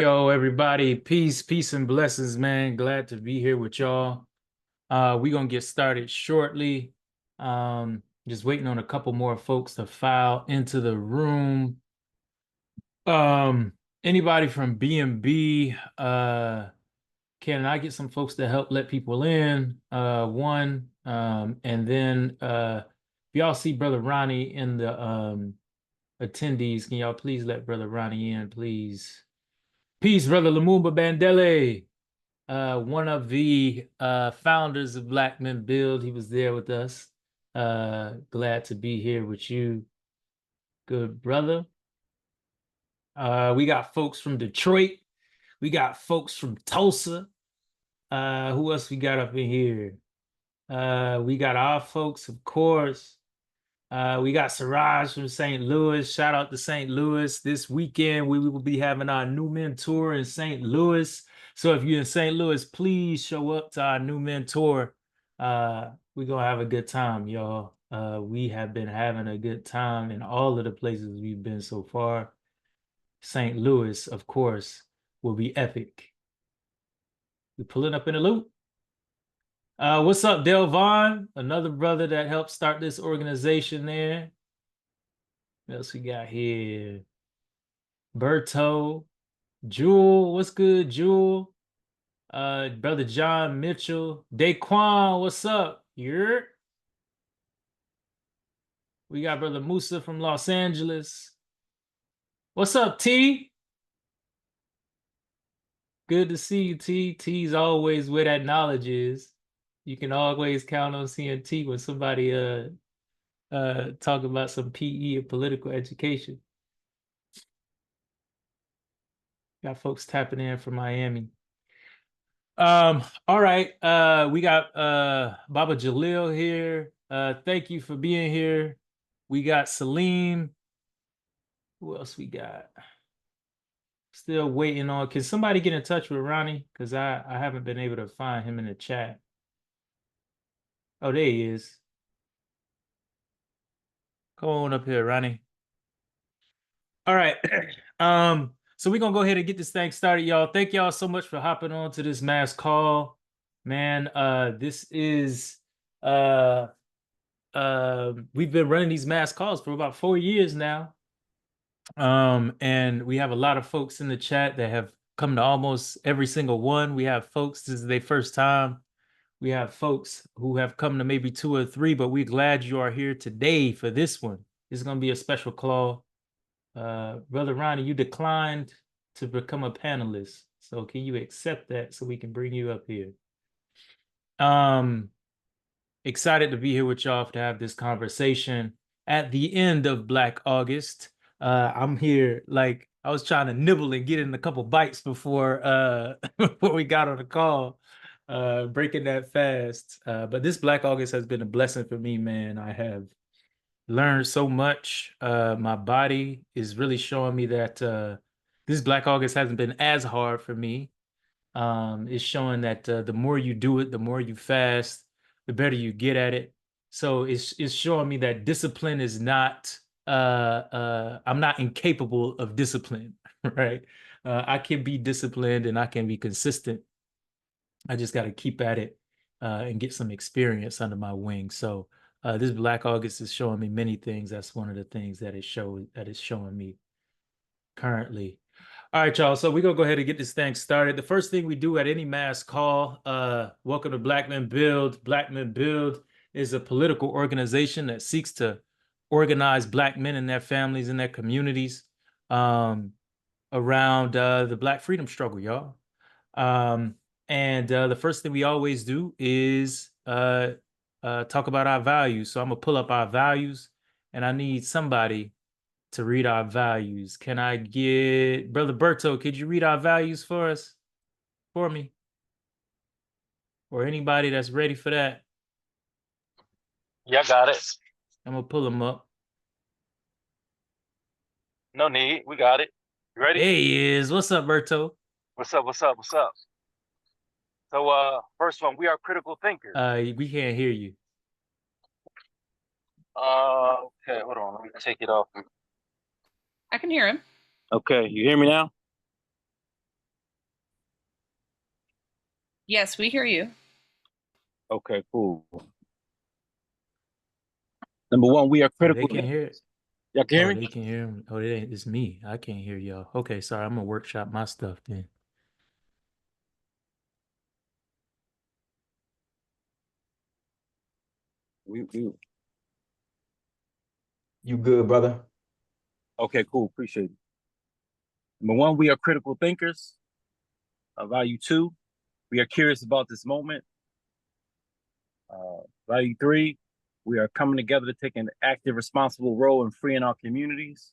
Yo, everybody, peace, and blessings, man. Glad to be here with y'all. We're gonna get started shortly. Just waiting on a couple more folks to file into the room. Um, Anybody from B&B, can I get some folks to help let people in? One, and then if y'all see Brother Ronnie in the attendees, can y'all please let Brother Ronnie in, please? Peace, Brother Lumumba Bandele, one of the founders of Black Men Build. He was there with us. Glad to be here with you, good brother. We got folks from Detroit. We got folks from Tulsa. Who else we got up in here? We got our folks, of course. We got Siraj from St. Louis. Shout out to St. Louis. This weekend, we will be having our New Men Tour in St. Louis. So if you're in St. Louis, please show up to our New Men Tour. We're going to have a good time, y'all. We have been having a good time in all of the places we've been so far. St. Louis, of course, will be epic. We're pulling up in the loop. What's up, Del Vaughn? Another brother that helped start this organization there. What else we got here? Berto, Jewel, what's good, Jewel? Brother John Mitchell, Daquan, what's up? Here. We got Brother Musa from Los Angeles. What's up, T? Good to see you, T. T's always where that knowledge is. You can always count on seeing T when somebody talk about some PE or political education. Got folks tapping in from Miami. All right. We got Baba Jalil here. Thank you for being here. We got Saleem. Who else we got? Still waiting on. Can somebody get in touch with Ronnie? Because I haven't been able to find him in the chat. Oh, there he is. Come on up here, Ronnie. All right. So we're gonna go ahead and get this thing started, y'all. Thank y'all so much for hopping on to this mass call. Man, this is we've been running these mass calls for about 4 years now. And we have a lot of folks in the chat that have come to almost every single one. We have folks, this is their first time. We have folks who have come to maybe 2 or 3, but we're glad you are here today for this one. This is gonna be a special call. Brother Ronnie, you declined to become a panelist. So can you accept that so we can bring you up here? Excited to be here with y'all to have this conversation at the end of Black August. I'm here, like, I was trying to nibble and get in a couple bites before before we got on the call, breaking that fast. But this Black August has been a blessing for me, man. I have learned so much. My body is really showing me that this Black August hasn't been as hard for me. It's showing that the more you do it, the more you fast, the better you get at it. So it's showing me that discipline is not I'm not incapable of discipline, right? I can be disciplined and I can be consistent. I just got to keep at it and get some experience under my wing. So this Black August is showing me many things. That's one of the things that is showing me currently. All right, y'all. So we're gonna go ahead and get this thing started. The first thing we do at any mass call, welcome to Black Men Build. Black Men Build is a political organization that seeks to organize Black men and their families and their communities around the Black freedom struggle, y'all. And the first thing we always do is talk about our values. So I'm gonna pull up our values, and I need somebody to read our values. Can I get Brother Berto? Could you read our values for us, for me, or anybody that's ready for that? Yeah, got it. I'm gonna pull them up. No need. We got it. You ready? There he is. What's up, Berto? What's up? What's up? What's up? So, first one, we are critical thinkers. We can't hear you. Okay, hold on. Let me take it off. I can hear him. Okay, you hear me now? Yes, we hear you. Okay, cool. Number one, we are Oh, they critical. can hear it. Y'all can hear Oh, me? they can hear me. Oh, it ain't. It's me. I can't hear y'all. Okay, sorry. I'm gonna workshop my stuff then. We You good, brother? Okay, cool. Appreciate it. Number one, we are critical thinkers. Value two, we are curious about this moment. Value three, we are coming together to take an active, responsible role in freeing our communities.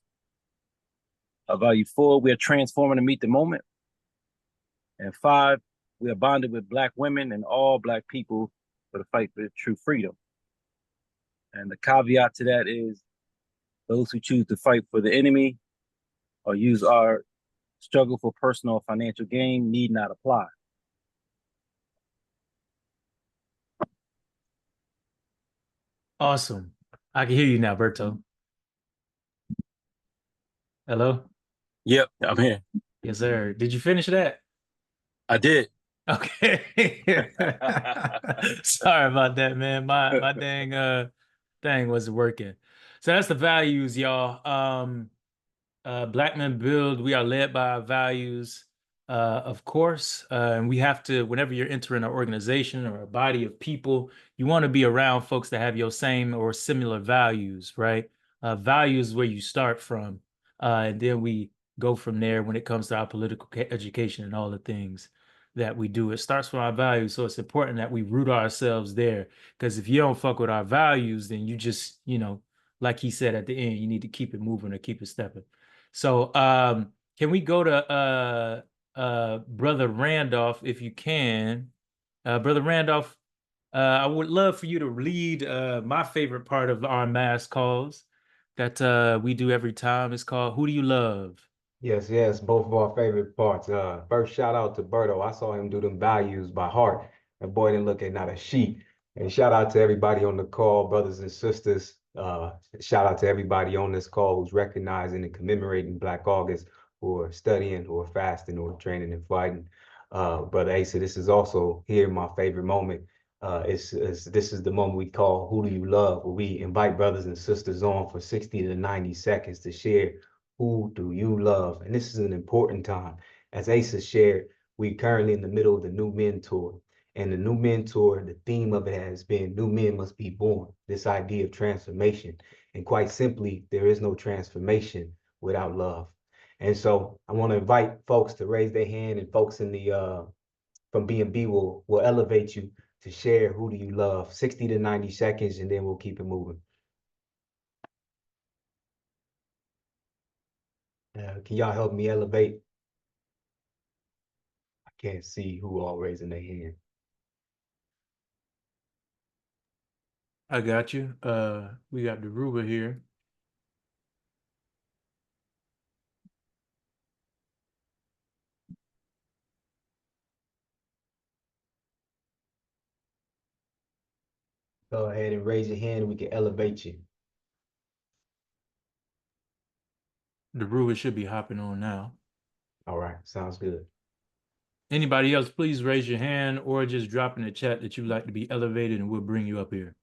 Value four, we are transforming to meet the moment. And five, we are bonded with Black women and all Black people for the fight for true freedom. And the caveat to that is those who choose to fight for the enemy or use our struggle for personal or financial gain need not apply. Awesome. I can hear you now, Berto. Hello? Yep, I'm here. Yes, sir. Did you finish that? I did. Okay. Sorry about that, man. My dang thing wasn't working. So that's the values, y'all. Black men build, we are led by our values, of course. And we have to, whenever you're entering an organization or a body of people, you want to be around folks that have your same or similar values, right? Values where you start from. And then we go from there when it comes to our political education and all the things that we do. It starts from our values. So it's important that we root ourselves there. Because if you don't fuck with our values, then you just, like he said at the end, you need to keep it moving or keep it stepping. So can we go to Brother Randolph if you can? Brother Randolph, I would love for you to lead my favorite part of our mass calls that we do every time. It's called Who Do You Love? Yes, yes, both of our favorite parts. First, shout out to Berto. I saw him do them values by heart. That boy didn't look at not a sheet. And shout out to everybody on the call, brothers and sisters. Shout out to everybody on this call who's recognizing and commemorating Black August, who are studying, who are fasting, who are training and fighting. Brother Asa, this is also here my favorite moment. This is the moment we call Who Do You Love, where we invite brothers and sisters on for 60 to 90 seconds to share who do you love? And this is an important time. As Asa shared, we currently in the middle of the New Men Tour. And the New Men Tour, the theme of it has been new men must be born, this idea of transformation. And quite simply, there is no transformation without love. And so I want to invite folks to raise their hand, and folks in the from B&B will elevate you to share who do you love, 60 to 90 seconds, and then we'll keep it moving. Can y'all help me elevate? I can't see who all raising their hand. I got you. We got Deruba here. Go ahead and raise your hand and we can elevate you. Deruba should be hopping on now. All right, sounds good. Anybody else, please raise your hand or just drop in the chat that you'd like to be elevated and we'll bring you up here.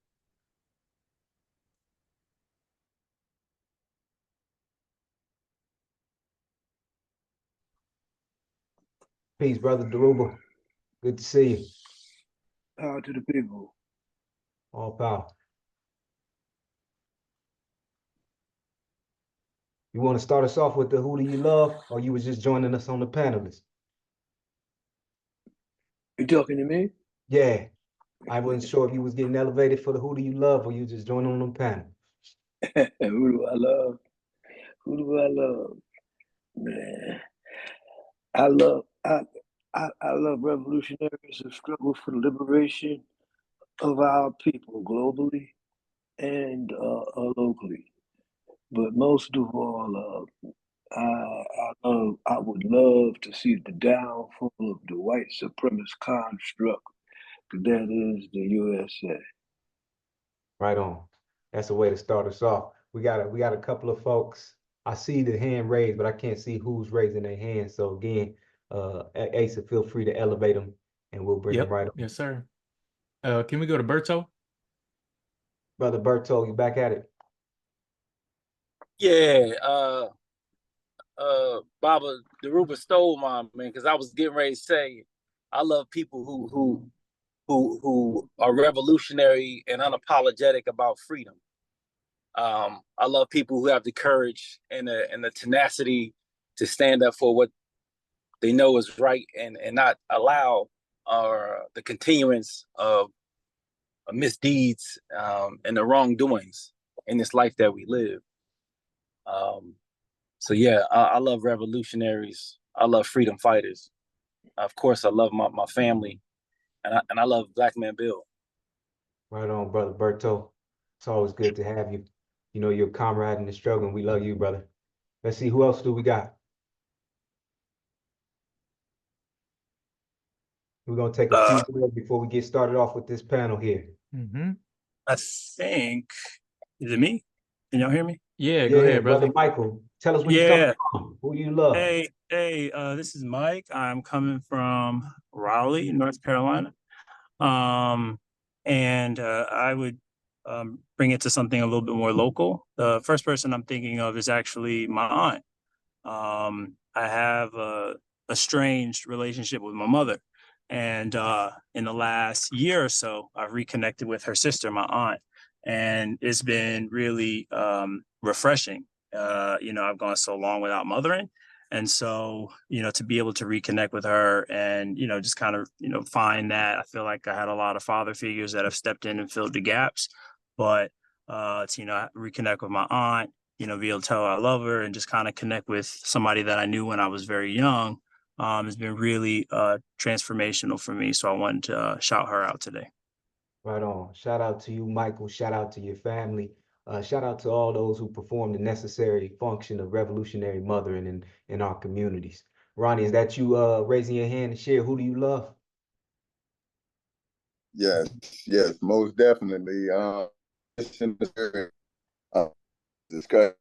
Peace, brother Deruba. Good to see you. Power to the people. All power. You want to start us off with the who do you love, or you was just joining us on the panelists? You talking to me? Yeah, I wasn't sure if you was getting elevated for the who do you love, or you just joining on the panel. Who do I love? Who do I love? Man, I love revolutionaries who struggle for the liberation of our people globally and locally. But most of all, I would love to see the downfall of the white supremacist construct that is the USA. Right on. That's a way to start us off. We got a couple of folks. I see the hand raised, but I can't see who's raising their hand. So again, Asa, feel free to elevate them and we'll bring him right up. Yes, sir. Can we go to Berto? Brother Berto, you back at it? Yeah, Baba Daruba stole mine, man, because I was getting ready to say I love people who are revolutionary and unapologetic about freedom. I love people who have the courage and the tenacity to stand up for what they know is right and not allow the continuance of misdeeds and the wrongdoings in this life that we live. So yeah, I love revolutionaries. I love freedom fighters. Of course, I love my family, and I love Black Man Bill. Right on, Brother Berto. It's always good to have you. You know, you're a comrade in the struggle, and we love you, brother. Let's see, who else do we got? We're going to take a few minutes before we get started off with this panel here. I think, is it me? Can y'all hear me? Yeah, go ahead, brother. Michael, tell us where you come from, who you love. Hey, this is Mike. I'm coming from Raleigh, North Carolina. And I would bring it to something a little bit more local. The first person I'm thinking of is actually my aunt. I have a estranged relationship with my mother. And in the last year or so, I've reconnected with her sister, my aunt. And it's been really refreshing. I've gone so long without mothering. And so, to be able to reconnect with her and, just kind of, find that, I feel like I had a lot of father figures that have stepped in and filled the gaps. But to, reconnect with my aunt, be able to tell her I love her and just kind of connect with somebody that I knew when I was very young has been really transformational for me. So I wanted to shout her out today. Right on. Shout out to you, Michael. Shout out to your family. Shout out to all those who perform the necessary function of revolutionary mothering in our communities. Ronnie, is that you raising your hand to share? Who do you love? Yes, most definitely. Discussion.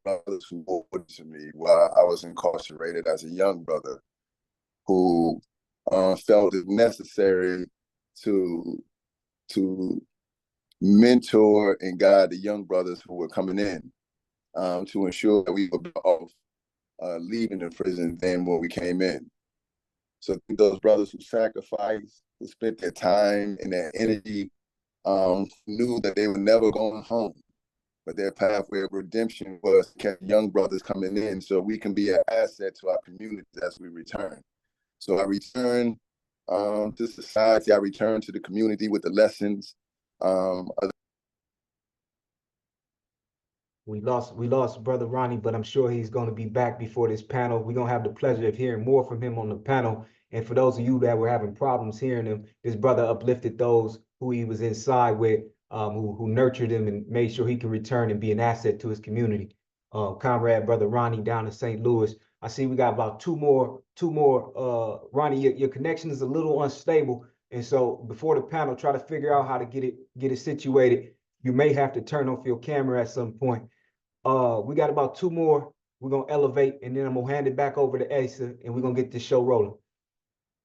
Brothers who opened to me while I was incarcerated as a young brother, who felt it necessary to mentor and guide the young brothers who were coming in, to ensure that we were better off leaving the prison than when we came in. So those brothers who sacrificed, who spent their time and their energy, knew that they were never going home, but their pathway of redemption was kept young brothers coming in so we can be an asset to our communities as we return. So I return to society, I return to the community with the lessons. We lost Brother Ronnie, but I'm sure he's going to be back before this panel. We're going to have the pleasure of hearing more from him on the panel. And for those of you that were having problems hearing him, this brother uplifted those who he was inside with, who nurtured him and made sure he could return and be an asset to his community. Comrade Brother Ronnie down in St. Louis. I see we got about two more. Ronnie, your connection is a little unstable. And so before the panel, try to figure out how to get it situated. You may have to turn off your camera at some point. We got about two more. We're gonna elevate, and then I'm gonna hand it back over to Asa, and we're gonna get this show rolling.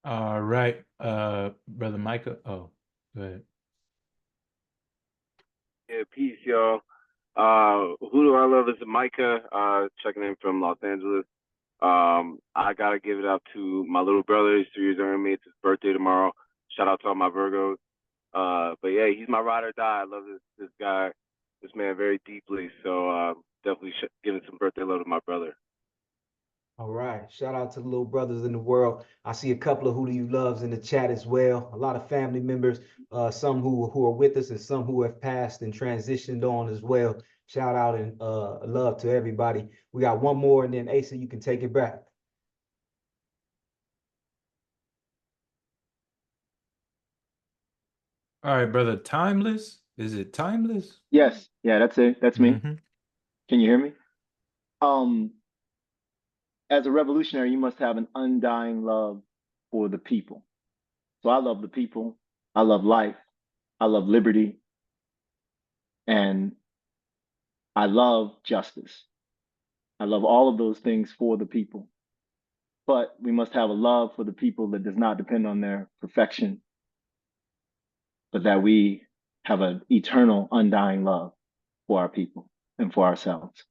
All right, Brother Micah. Oh, go ahead. Yeah, peace, y'all. Who do I love? This is Micah, checking in from Los Angeles. I gotta give it up to my little brother. He's 3 years younger than me. It's his birthday tomorrow. Shout out to all my Virgos. But yeah, he's my ride or die. I love this guy, this man very deeply. So definitely giving some birthday love to my brother. All right. Shout out to the little brothers in the world. I see a couple of Who Do You Loves in the chat as well. A lot of family members, some who are with us and some who have passed and transitioned on as well. Shout out and love to everybody. We got one more, and then Asa, you can take it back. All right, brother. Timeless. Is it Timeless? Yes. Yeah, that's it. That's me. Can you hear me? As a revolutionary, you must have an undying love for the people. So I love the people. I love life. I love liberty. And I love justice. I love all of those things for the people. but we must have a love for the people that does not depend on their perfection, but that we have an eternal, undying love for our people and for ourselves.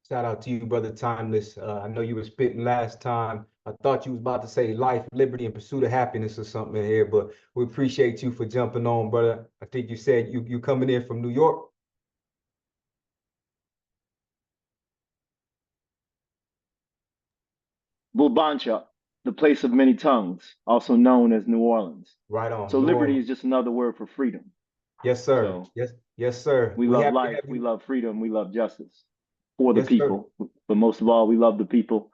Shout out to you, brother Timeless. I know you were spitting last time. I thought you was about to say life, liberty, and pursuit of happiness or something in here, but we appreciate you for jumping on, brother. I think you said you coming in from New York. Bulbancha, the place of many tongues, also known as New Orleans. Right on. So liberty is just another word for freedom. Yes, sir. So yes, sir. we love life, we love freedom, we love justice for the Yes, people. sir. But most of all, we love the people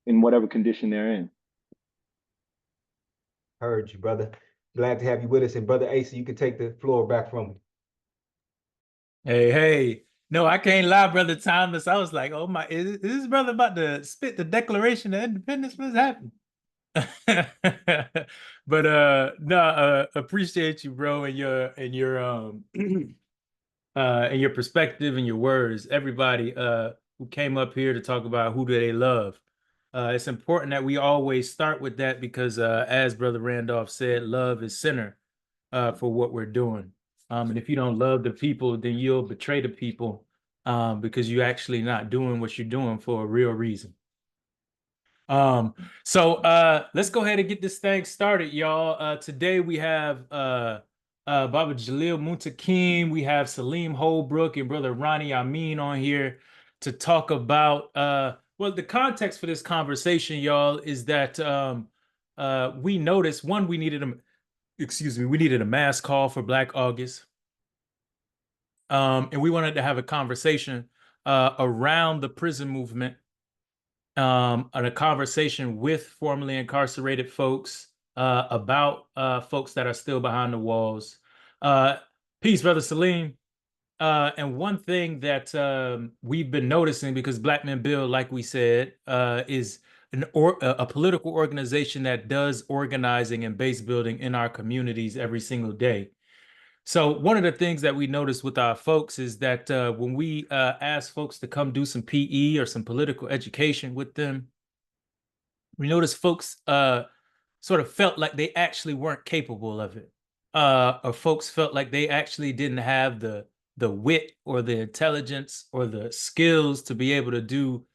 in whatever condition they're in. Heard you, brother. Glad to have you with us. And brother Asa, you can take the floor back from me. Hey. No, I can't lie, brother Thomas. I was like, oh my, is this brother about to spit the Declaration of Independence? What's happening? But no, appreciate you, bro, and your and your perspective and your words. Everybody who came up here to talk about who do they love. It's important that we always start with that because as Brother Randolph said, love is center for what we're doing. And if you don't love the people, then you'll betray the people because you're actually not doing what you're doing for a real reason. So let's go ahead and get this thing started, y'all. Today we have Baba Jalil Muntaqim, we have Saleem Holbrook and Brother Ronnie Amiyn on here to talk about well, the context for this conversation, y'all, is that we noticed we needed a mass call for Black August. And we wanted to have a conversation around the prison movement. And a conversation with formerly incarcerated folks about folks that are still behind the walls. Peace, Brother Saleem. And one thing that we've been noticing, because Black Men Build, like we said, is a political organization that does organizing and base building in our communities every single day. So one of the things that we notice with our folks is that when we ask folks to come do some PE or some political education with them, we notice folks sort of felt like they actually weren't capable of it. Or folks felt like they actually didn't have the wit or the intelligence or the skills to be able to do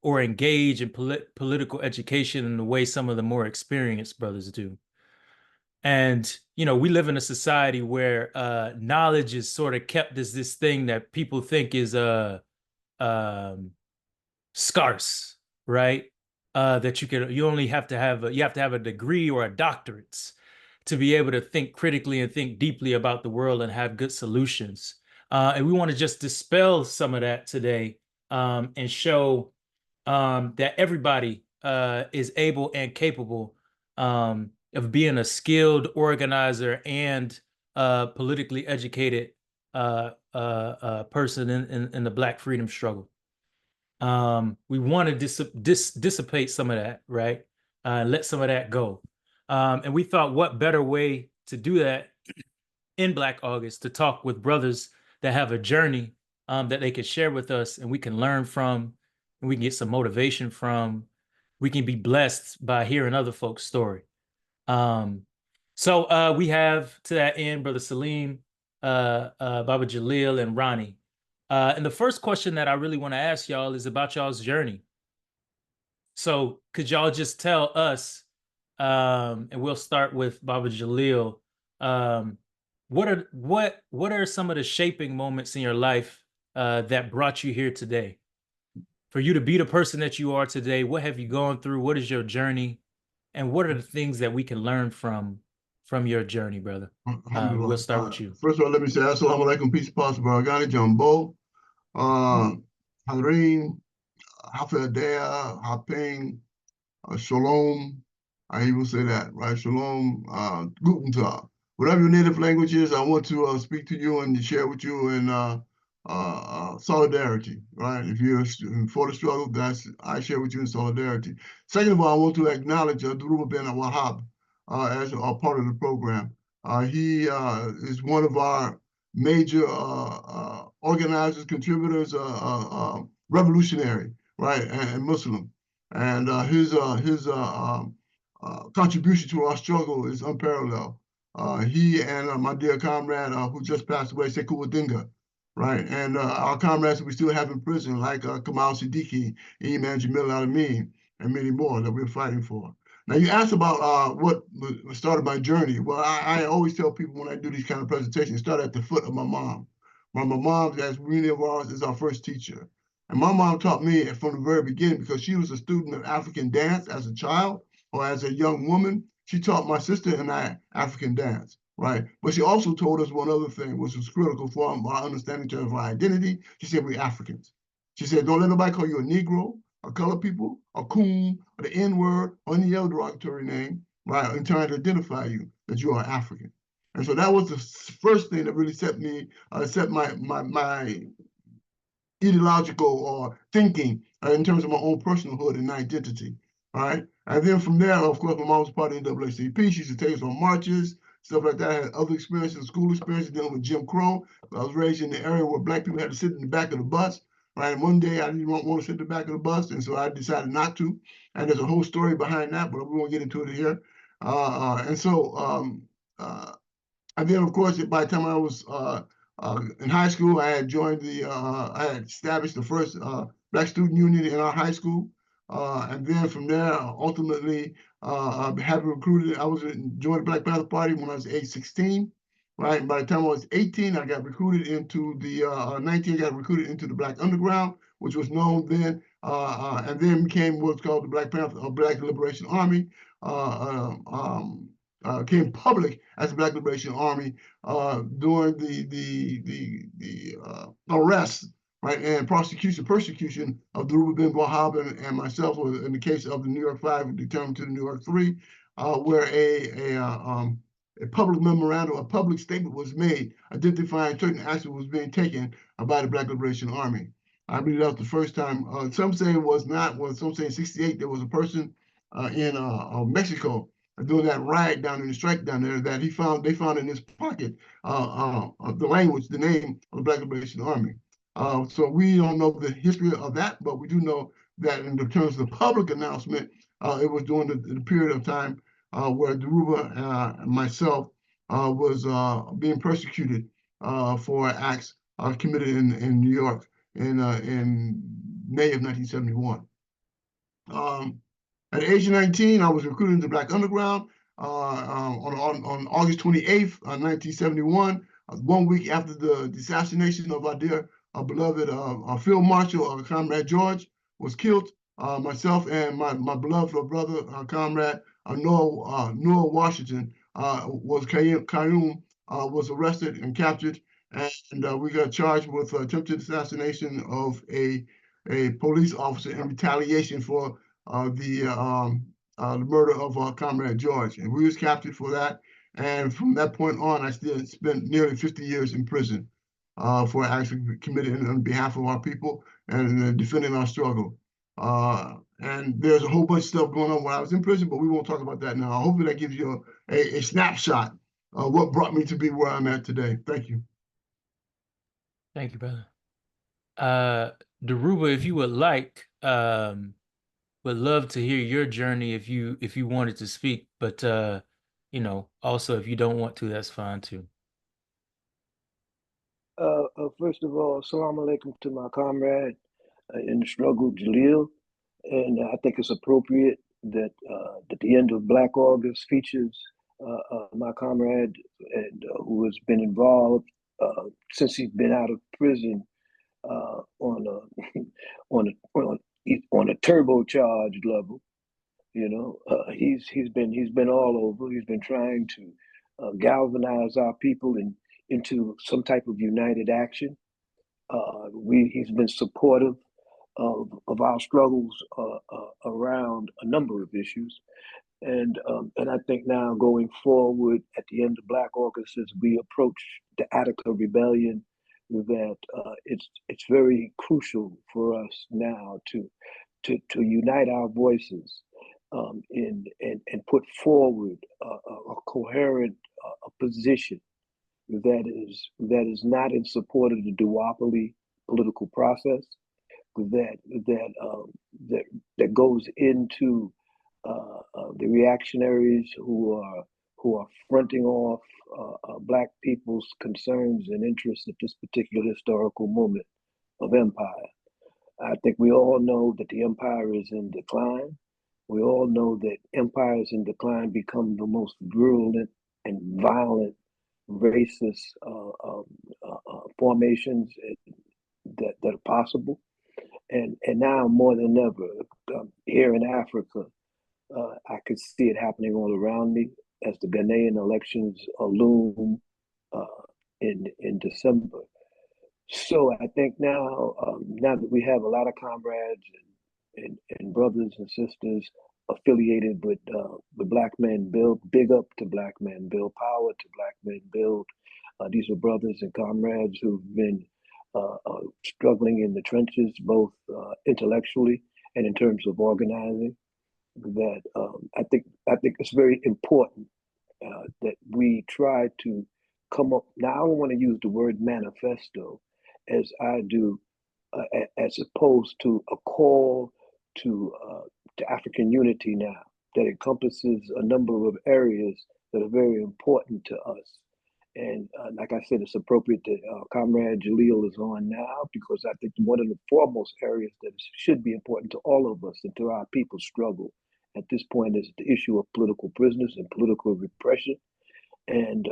or engage in political education in the way some of the more experienced brothers do. And, we live in a society where knowledge is sort of kept as this thing that people think is scarce, right? That you only have to have a degree or a doctorate to be able to think critically and think deeply about the world and have good solutions. And we want to just dispel some of that today and show that everybody is able and capable of being a skilled organizer and politically educated person in the Black freedom struggle. We want to dissipate some of that, right? Let some of that go. And we thought, what better way to do that in Black August, to talk with brothers that have a journey that they could share with us and we can learn from, and we can get some motivation from. We can be blessed by hearing other folks' story. So we have, to that end, Brother Saleem, Baba Jalil, and Ronnie. And the first question that I really want to ask y'all is about y'all's journey. So could y'all just tell us, and we'll start with Baba Jalil, what are some of the shaping moments in your life that brought you here today? For you to be the person that you are today, what have you gone through? What is your journey? And what are the things that we can learn from your journey, brother? We'll start with you. First of all, let me say assalamu alaikum, peace, peace, Baragani, Jumbo, Hadreen, Hafedea, Haping, Shalom. I even say that, right? Shalom, Guten Tag. Whatever your native language is, I want to speak to you and share with you in solidarity, right? If you're for the struggle, I share with you in solidarity. Second of all, I want to acknowledge Duruba bin Wahab as a part of the program. He is one of our major organizers, contributors, revolutionary right, and Muslim. And his contribution to our struggle is unparalleled. He and my dear comrade who just passed away, Sekou Odinga, right? And our comrades we still have in prison, like Kamal Siddiqui, Imam Jamil Al-Amin, and many more that we're fighting for. Now, you asked about what started my journey. Well, I always tell people when I do these kind of presentations, start at the foot of my mom. My mom, as many of ours, is our first teacher. And my mom taught me from the very beginning because she was a student of African dance as a child or as a young woman. She taught my sister and I African dance, right? But she also told us one other thing, which was critical for our understanding of our identity. She said, we're Africans. She said, don't let nobody call you a Negro, a colored people, a coon, or the N-word, or any other derogatory name, right? In trying to identify you, that you are African. And so that was the first thing that really set me, set my ideological or thinking in terms of my own personalhood and identity, all right? And then from there, of course, my mom was part of the NAACP. She used to take us on marches, stuff like that. I had other experiences, school experiences dealing with Jim Crow. I was raised in the area where Black people had to sit in the back of the bus, right? And one day I didn't want to sit in the back of the bus, and so I decided not to. And there's a whole story behind that, but we won't get into it here. And then, of course, by the time I was in high school, I had joined I had established the first Black student union in our high school. And then from there, ultimately, having recruited, joined the Black Panther Party when I was age 16, right? And by the time I was 18, I got recruited into 19, I got recruited into the Black Underground, which was known then, and then became what's called the Black Panther, Black Liberation Army. Came public as the Black Liberation Army during the arrest, right, and persecution of Dhoruba bin Wahab and myself, or in the case of the New York Five, determined to the New York Three, where a public memorandum, a public statement was made identifying certain action was being taken by the Black Liberation Army. I believe that was the first time. Some say it was not. Well, some say in '68 there was a person in Mexico doing that riot down in the strike down there that they found in his pocket the language, the name of the Black Liberation Army. So we don't know the history of that, but we do know that in terms of the public announcement, it was during the period of time where Dhoruba and myself was being persecuted for acts committed in New York in May of 1971. At the age of 19, I was recruited into Black Underground on August 28th, 1971, 1 week after the assassination of our dear, beloved Field Marshal, Comrade George, was killed. Myself and my beloved brother, comrade Noah Washington, Kayum was arrested and captured, and we got charged with attempted assassination of a police officer in retaliation for the murder of Comrade George. And we was captured for that. And from that point on, I still spent nearly 50 years in prison for actions committed on behalf of our people and defending our struggle. And there's a whole bunch of stuff going on while I was in prison, but we won't talk about that now. Hopefully that gives you a snapshot of what brought me to be where I'm at today. Thank you. Thank you, brother. Dhoruba, if you would like, would love to hear your journey if you wanted to speak, but also if you don't want to, that's fine too. First of all, assalamu alaikum to my comrade in the struggle, Jalil. And I think it's appropriate that the end of Black August features my comrade and who has been involved since he's been out of prison on a turbocharged level. He's been all over. He's been trying to galvanize our people into some type of united action. He's been supportive of our struggles around a number of issues, and I think now going forward at the end of Black August, as we approach the Attica Rebellion, that it's very crucial for us now to unite our voices and put forward a coherent position that is not in support of the duopoly political process, that goes into the reactionaries who are fronting off Black people's concerns and interests at this particular historical moment of empire. I think we all know that the empire is in decline. We all know that empires in decline become the most virulent and violent racist formations that are possible. And now more than ever, here in Africa, I could see it happening all around me as the Ghanaian elections loom in December. So I think now, now that we have a lot of comrades and brothers and sisters affiliated with Black Men Build, big up to Black Men Build, power to Black Men Build. These are brothers and comrades who've been struggling in the trenches, both intellectually and in terms of organizing. That I think it's very important that we try to come up. Now, I don't want to use the word manifesto as I do, as opposed to a call to African unity now that encompasses a number of areas that are very important to us. And like I said, it's appropriate that Comrade Jalil is on now, because I think one of the foremost areas that should be important to all of us and to our people's struggle at this point is the issue of political prisoners and political repression, and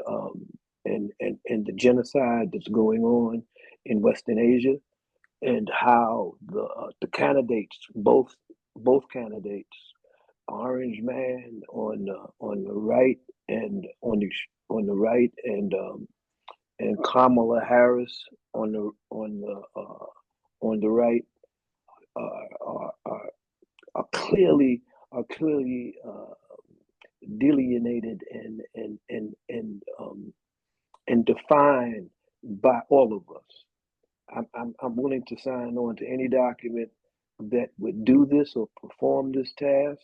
the genocide that's going on in Western Asia, and how the candidates, both candidates, Orange Man on the right and on the right, and Kamala Harris on the right, are clearly delineated and defined by all of us. I'm willing to sign on to any document that would do this or perform this task,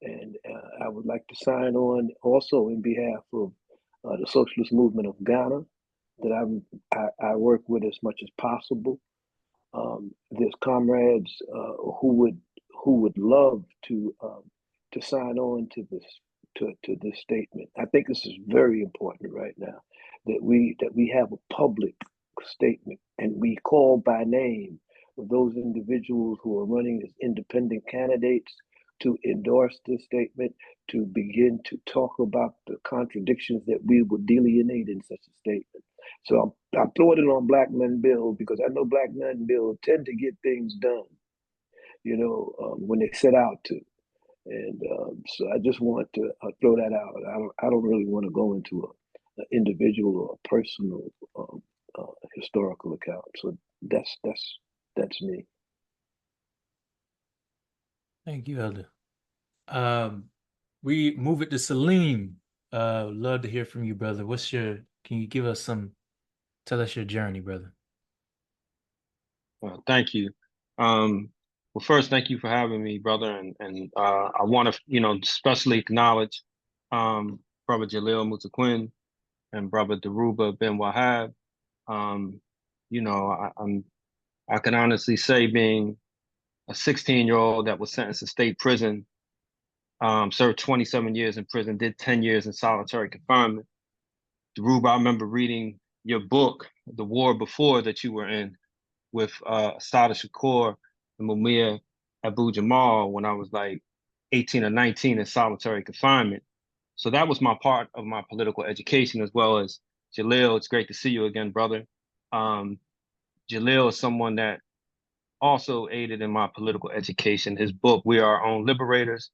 and I would like to sign on also in behalf of the Socialist Movement of Ghana that I work with as much as possible. There's comrades who would love to sign on to this statement. I think this is very important right now, that we have a public statement and we call by name those individuals who are running as independent candidates to endorse this statement, to begin to talk about the contradictions that we would delineate in such a statement. So I'm throwing it on Black Men Build, because I know Black Men Build tend to get things done, when they set out to. And so I just want to throw that out. I don't really want to go into an individual or a personal historical account. So that's me. Thank you, Elder. We move it to Saleem. Love to hear from you, brother. Can you give us tell us your journey, brother? Well, thank you. Well, first, thank you for having me, brother. And I want to, especially acknowledge Brother Jalil Muntaqim and Brother Daruba Ben Wahab. I can honestly say, being a 16-year-old that was sentenced to state prison, served 27 years in prison, did 10 years in solitary confinement. Daruba, I remember reading your book, The War Before, that you were in, with Assata Shakur and Mumia Abu Jamal, when I was like 18 or 19 in solitary confinement. So that was my part of my political education, as well as Jalil. It's great to see you again, brother. Jalil is someone that also aided in my political education. His book, We Are Our Own Liberators.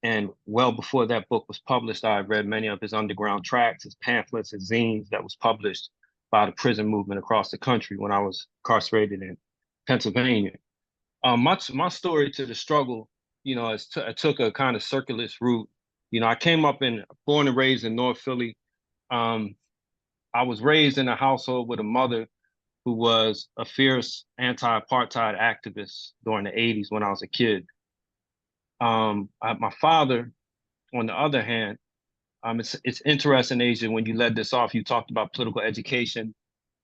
And well before that book was published, I read many of his underground tracts, his pamphlets, his zines that was published by the prison movement across the country when I was incarcerated in Pennsylvania. My story to the struggle, it took a kind of circuitous route. I came up born and raised in North Philly. I was raised in a household with a mother who was a fierce anti-apartheid activist during the 80s when I was a kid. My father, on the other hand, it's interesting, Asia, when you led this off, you talked about political education,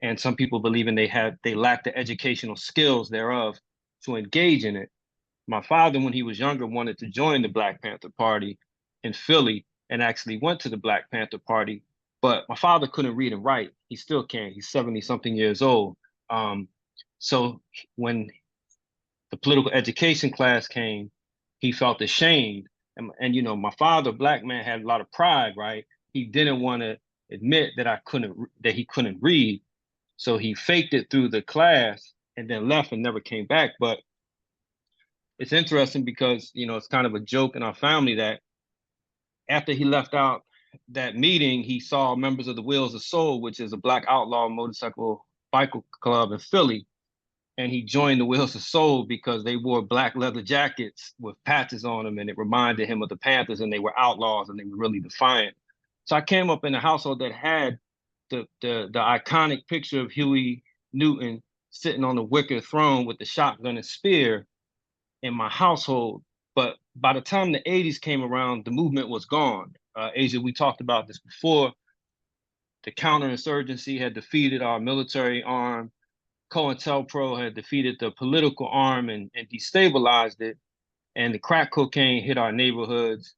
and some people believing they lack the educational skills thereof. to engage in it. My father, when he was younger, wanted to join the Black Panther Party in Philly and actually went to the Black Panther Party. But my father couldn't read and write. He still can't. He's 70-something years old. So when the political education class came, he felt ashamed. And you know, my father, Black man, had a lot of pride, right? He didn't want to admit that he couldn't read. So he faked it through the class and then left and never came back. But it's interesting because, you know, it's kind of a joke in our family that after he left out that meeting, he saw members of the Wheels of Soul, which is a Black outlaw motorcycle bicycle club in Philly. And he joined the Wheels of Soul because they wore black leather jackets with patches on them, and it reminded him of the Panthers, and they were outlaws and they were really defiant. So I came up in a household that had the iconic picture of Huey Newton sitting on the wicker throne with the shotgun and spear in my household. But by the time the 80s came around, the movement was gone. Asia, we talked about this before. The counterinsurgency had defeated our military arm. COINTELPRO had defeated the political arm and destabilized it. And the crack cocaine hit our neighborhoods.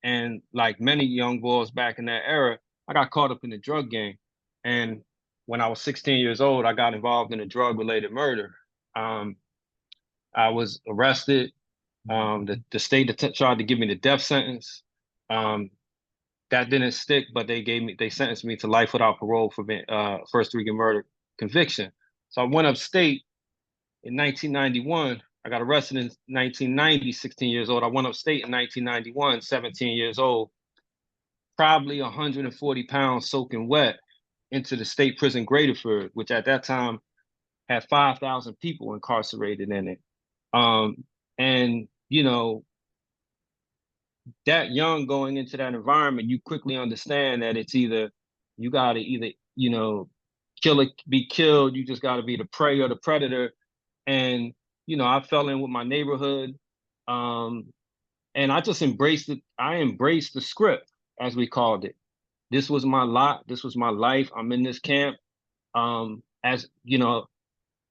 And like many young boys back in that era, I got caught up in the drug game. And when I was 16 years old, I got involved in a drug-related murder. I was arrested. The state tried to give me the death sentence. That didn't stick, but they sentenced me to life without parole for first-degree murder conviction. So I went upstate in 1991. I got arrested in 1990, 16 years old. I went upstate in 1991, 17 years old, probably 140 pounds soaking wet into the state prison Graterford, which at that time had 5,000 people incarcerated in it. And, you know, that young going into that environment, you quickly understand that it's either, you gotta either, you know, be killed, you just gotta be the prey or the predator. And, you know, I fell in with my neighborhood. And I just embraced it. I embraced the script, as we called it. This was my lot, this was my life. I'm in this camp. As you know,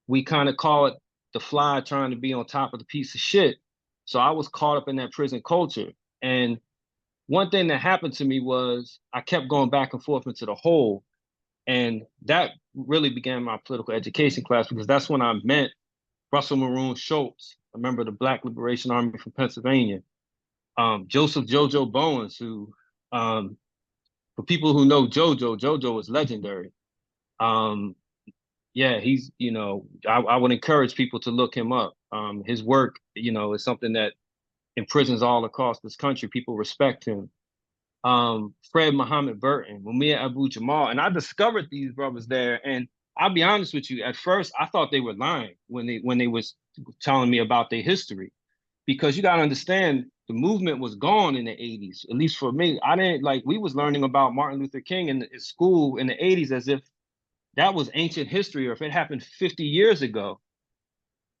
we kind of call it the fly trying to be on top of the piece of shit. So I was caught up in that prison culture. And one thing that happened to me was I kept going back and forth into the hole. And that really began my political education class, because that's when I met Russell Maroon Schultz, a member of the Black Liberation Army from Pennsylvania. Joseph Jojo Bowens, who, for people who know Jojo is legendary. Yeah, he's, you know, I would encourage people to look him up. His work, you know, is something that in prisons all across this country, people respect him. Fred Muhammad Burton, Mumia Abu Jamal, and I discovered these brothers there. And I'll be honest with you, at first I thought they were lying when they was telling me about their history, because you gotta understand the movement was gone in the 80s. At least for me, I didn't like. We was learning about Martin Luther King in school in the 80s as if that was ancient history or if it happened 50 years ago.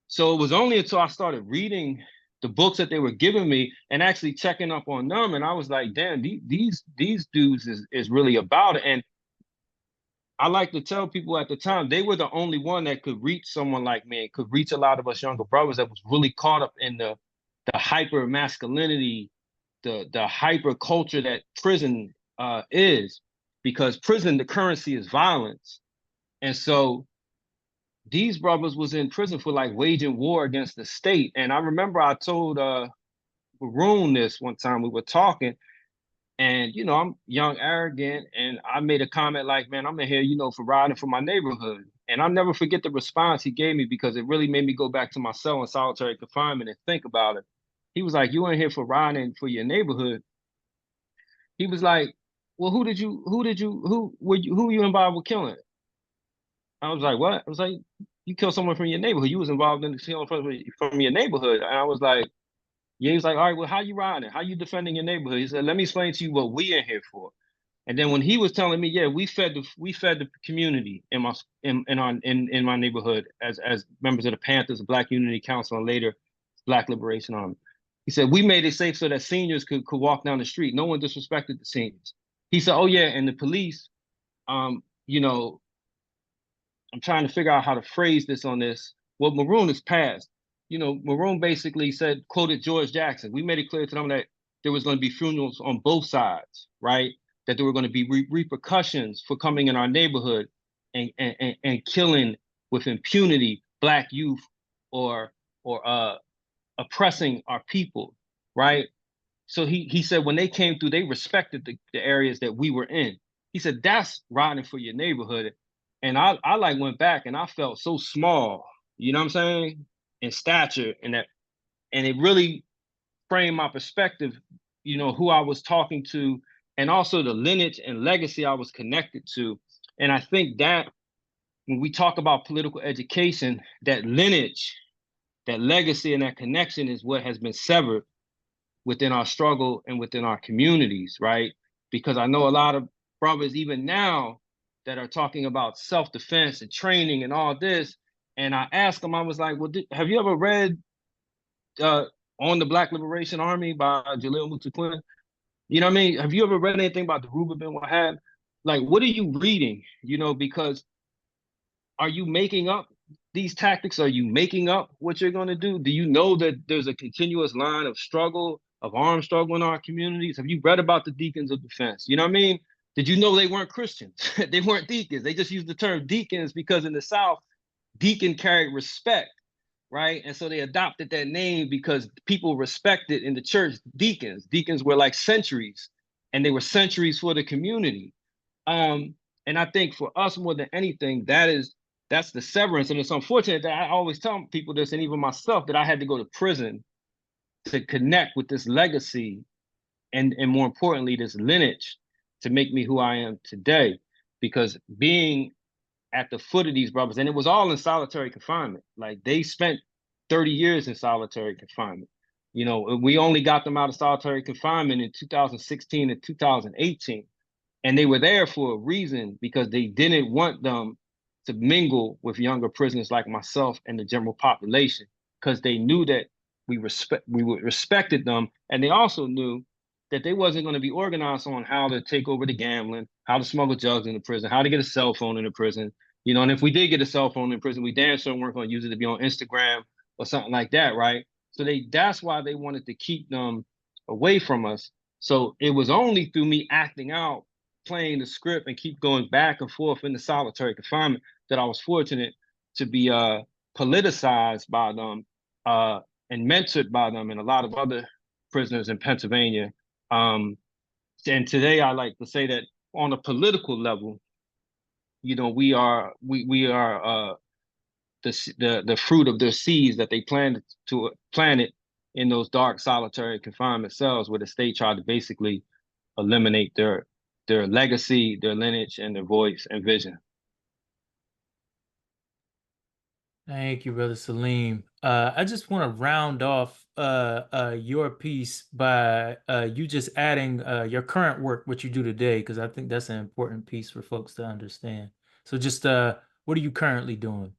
So it was only until I started reading the books that they were giving me and actually checking up on them, and I was like, damn, these dudes is really about it. And I like to tell people at the time, they were the only one that could reach someone like me, and could reach a lot of us younger brothers that was really caught up in the hyper masculinity, the hyper culture that prison is, because prison, the currency is violence. And so these brothers was in prison for like waging war against the state. And I remember I told Maroon this one time, we were talking, and, you know, I'm young, arrogant, and I made a comment like, man, I'm in here, you know, for riding for my neighborhood. And I'll never forget the response he gave me, because it really made me go back to my cell in solitary confinement and think about it. He was like, you in here for riding for your neighborhood. He was like, well, who were you involved with killing? I was like, what? I was like, you killed someone from your neighborhood. You was involved in the killing from your neighborhood. And I was like, yeah. He was like, all right, well, how you riding? How you defending your neighborhood? He said, let me explain to you what we in here for. And then when he was telling me, yeah, we fed the community in my neighborhood as members of the Panthers, the Black Unity Council, and later Black Liberation Army. He said, we made it safe so that seniors could walk down the street. No one disrespected the seniors. He said, oh yeah, and the police, you know, I'm trying to figure out how to phrase this on this. Well, Maroon is passed. Maroon basically said, quoted George Jackson. We made it clear to them that there was going to be funerals on both sides, right? That there were going to be repercussions for coming in our neighborhood and killing with impunity Black youth or oppressing our people, right? So he said when they came through, they respected the areas that we were in. He said, that's riding for your neighborhood. And I like went back and I felt so small, you know what I'm saying? In stature, and it really framed my perspective, who I was talking to, and also the lineage and legacy I was connected to. And I think that when we talk about political education, that lineage, that legacy, and that connection is what has been severed within our struggle and within our communities, right? Because I know a lot of brothers even now that are talking about self-defense and training and all this. And I asked them, I was like, well, have you ever read On the Black Liberation Army by Jalil Muntaqim? You know what I mean? Have you ever read anything about the Ruba bin Wahab? Like, what are you reading? Because are you making up these tactics? Are you making up what you're going to do? Do you know that there's a continuous line of struggle, of armed struggle in our communities? Have you read about the deacons of defense? You know what I mean? Did you know they weren't Christians? They weren't deacons. They just used the term deacons because in the South, deacon carried respect, right? And so they adopted that name because people respected in the church deacons. Deacons were like sentries, and they were sentries for the community. And I think for us more than anything, that's the severance. And it's unfortunate that I always tell people this, and even myself, that I had to go to prison to connect with this legacy and more importantly, this lineage to make me who I am today. Because being at the foot of these brothers, and it was all in solitary confinement. Like they spent 30 years in solitary confinement. We only got them out of solitary confinement in 2016 and 2018. And they were there for a reason, because they didn't want them to mingle with younger prisoners like myself and the general population, because they knew that we respected them. And they also knew that they wasn't going to be organized on how to take over the gambling, how to smuggle drugs into prison, how to get a cell phone into prison. And if we did get a cell phone in prison, we damn sure weren't going to use it to be on Instagram or something like that, right? So that's why they wanted to keep them away from us. So it was only through me acting out, playing the script, and keep going back and forth in the solitary confinement that I was fortunate to be politicized by them and mentored by them and a lot of other prisoners in Pennsylvania. And today I like to say that on a political level, we are the fruit of their seeds that they planted in those dark solitary confinement cells, where the state tried to basically eliminate their legacy, their lineage, and their voice and vision. Thank you, Brother Saleem. I just want to round off your piece by you just adding your current work, what you do today, because I think that's an important piece for folks to understand. So just what are you currently doing?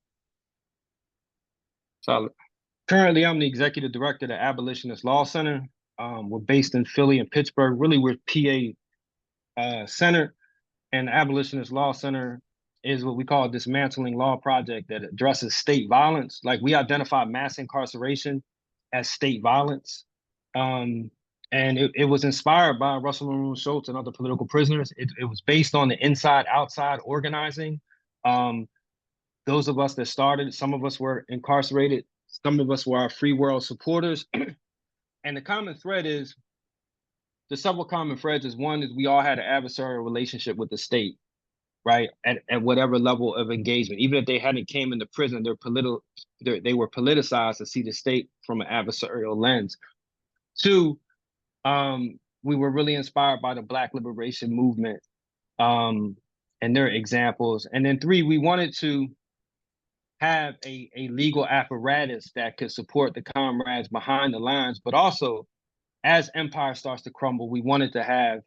So currently, I'm the executive director of the Abolitionist Law Center. We're based in Philly and Pittsburgh. Really, we're PA centered, and the Abolitionist Law Center is what we call a dismantling law project that addresses state violence. Like, we identify mass incarceration as state violence. And it was inspired by Russell Maroon Schultz and other political prisoners. It was based on the inside-outside organizing. Those of us that started, some of us were incarcerated, some of us were our free world supporters. And the common thread is, the several common threads is, one is we all had an adversarial relationship with the state, right? At whatever level of engagement. Even if they hadn't came into prison, they were politicized to see the state from an adversarial lens. Two, we were really inspired by the Black Liberation Movement and their examples. And then three, we wanted to have a legal apparatus that could support the comrades behind the lines, but also, as empire starts to crumble, we wanted to have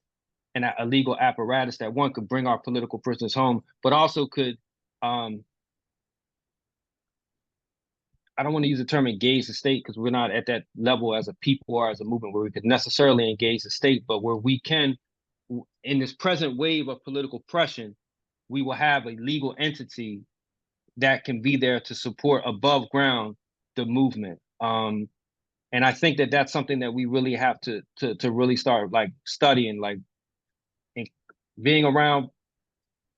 a legal apparatus that, one, could bring our political prisoners home, but also could, I don't want to use the term engage the state, because we're not at that level as a people or as a movement where we could necessarily engage the state, but where we can, in this present wave of political oppression, we will have a legal entity that can be there to support above ground the movement. And I think that that's something that we really have to really start like studying, like and being around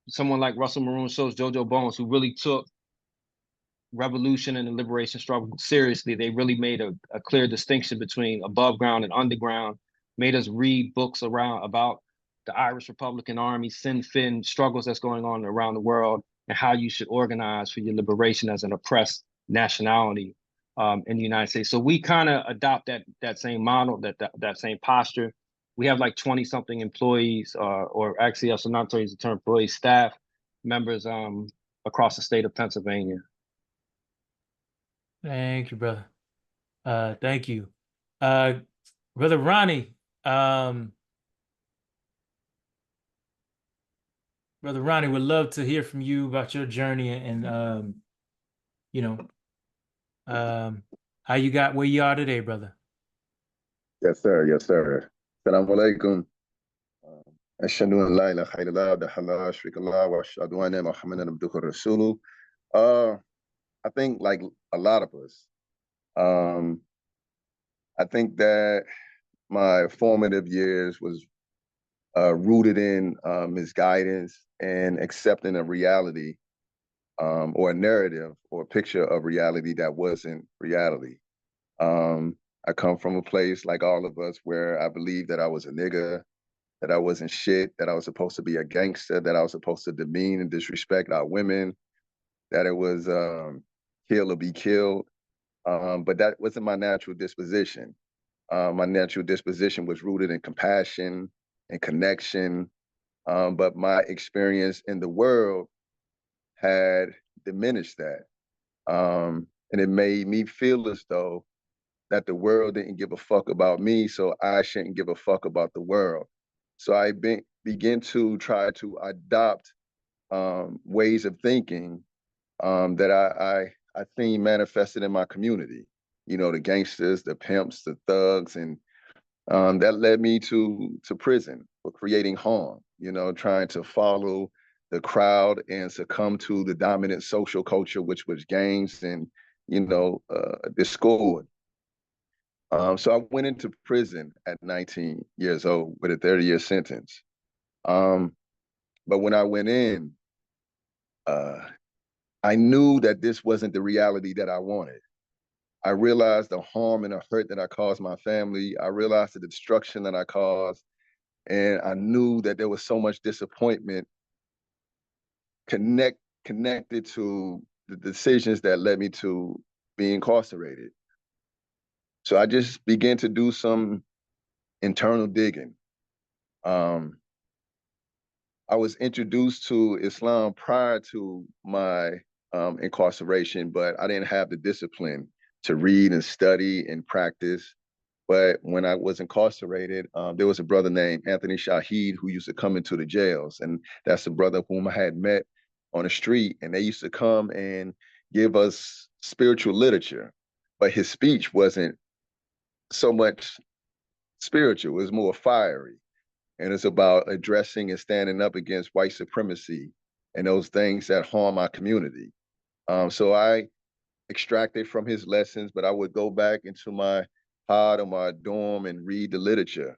someone like Russell Maroon Shows, JoJo Bones, who really took revolution and the liberation struggle seriously. They really made a clear distinction between above ground and underground, made us read books about the Irish Republican Army, Sinn Féin struggles that's going on around the world, and how you should organize for your liberation as an oppressed nationality in the United States. So we kind of adopt that same model, that same posture. We have like 20 something employees, or actually, also not to use the term employees, staff members across the state of Pennsylvania. Thank you, brother. Thank you. Brother Ronnie, Brother Ronnie, would love to hear from you about your journey and you know, how you got where you are today, brother. Yes, sir. Yes, sir. Assalamu alaikum. Ashhadu an la ilaha illallah wa la sharika lahu wa ashhadu anna Muhammadan abduhu wa rasuluhu. I think like a lot of us, I think that my formative years was rooted in misguidance and accepting a reality or a narrative or a picture of reality that wasn't reality. I come from a place like all of us where I believed that I was a nigga, that I wasn't shit, that I was supposed to be a gangster, that I was supposed to demean and disrespect our women, that it was kill or be killed. But that wasn't my natural disposition. My natural disposition was rooted in compassion and connection. But my experience in the world had diminished that. And it made me feel as though that the world didn't give a fuck about me, so I shouldn't give a fuck about the world. So I began to try to adopt ways of thinking that I seen manifested in my community. You know, the gangsters, the pimps, the thugs, and that led me to prison for creating harm. You know, trying to follow the crowd and succumb to the dominant social culture, which was gangs and discord. So I went into prison at 19 years old with a 30-year sentence. But when I went in, I knew that this wasn't the reality that I wanted. I realized the harm and the hurt that I caused my family. I realized the destruction that I caused. And I knew that there was so much disappointment connected to the decisions that led me to be incarcerated. So I just began to do some internal digging. I was introduced to Islam prior to my incarceration, but I didn't have the discipline to read and study and practice. But when I was incarcerated, there was a brother named Anthony Shahid who used to come into the jails. And that's the brother whom I had met on the street. And they used to come and give us spiritual literature. But his speech wasn't so much spiritual, it was more fiery. And it's about addressing and standing up against white supremacy and those things that harm our community. So I extracted from his lessons, but I would go back into my pod or my dorm and read the literature.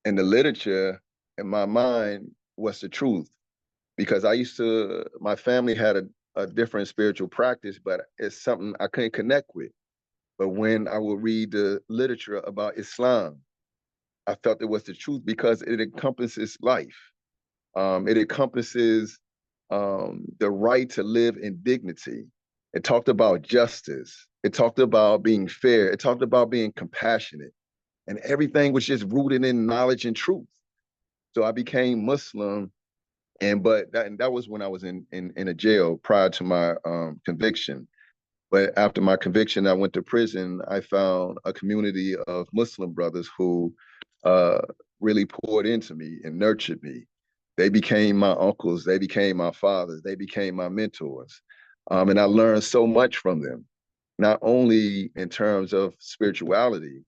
And the literature in my mind was the truth, because my family had a different spiritual practice, but it's something I couldn't connect with. But when I would read the literature about Islam, I felt it was the truth because it encompasses life. It encompasses the right to live in dignity. It talked about justice. It talked about being fair. It talked about being compassionate. And everything was just rooted in knowledge and truth. So I became Muslim, but that was when I was in a jail prior to my conviction. But after my conviction, I went to prison. I found a community of Muslim brothers who really poured into me and nurtured me. They became my uncles. They became my fathers. They became my mentors. And I learned so much from them, not only in terms of spirituality,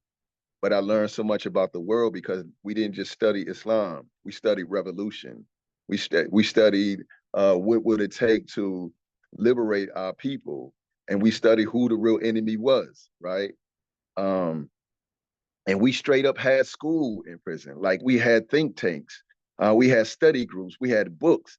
but I learned so much about the world because we didn't just study Islam. We studied revolution. We studied what would it take to liberate our people. And we studied who the real enemy was, right? And we straight up had school in prison. Like we had think tanks, we had study groups, we had books.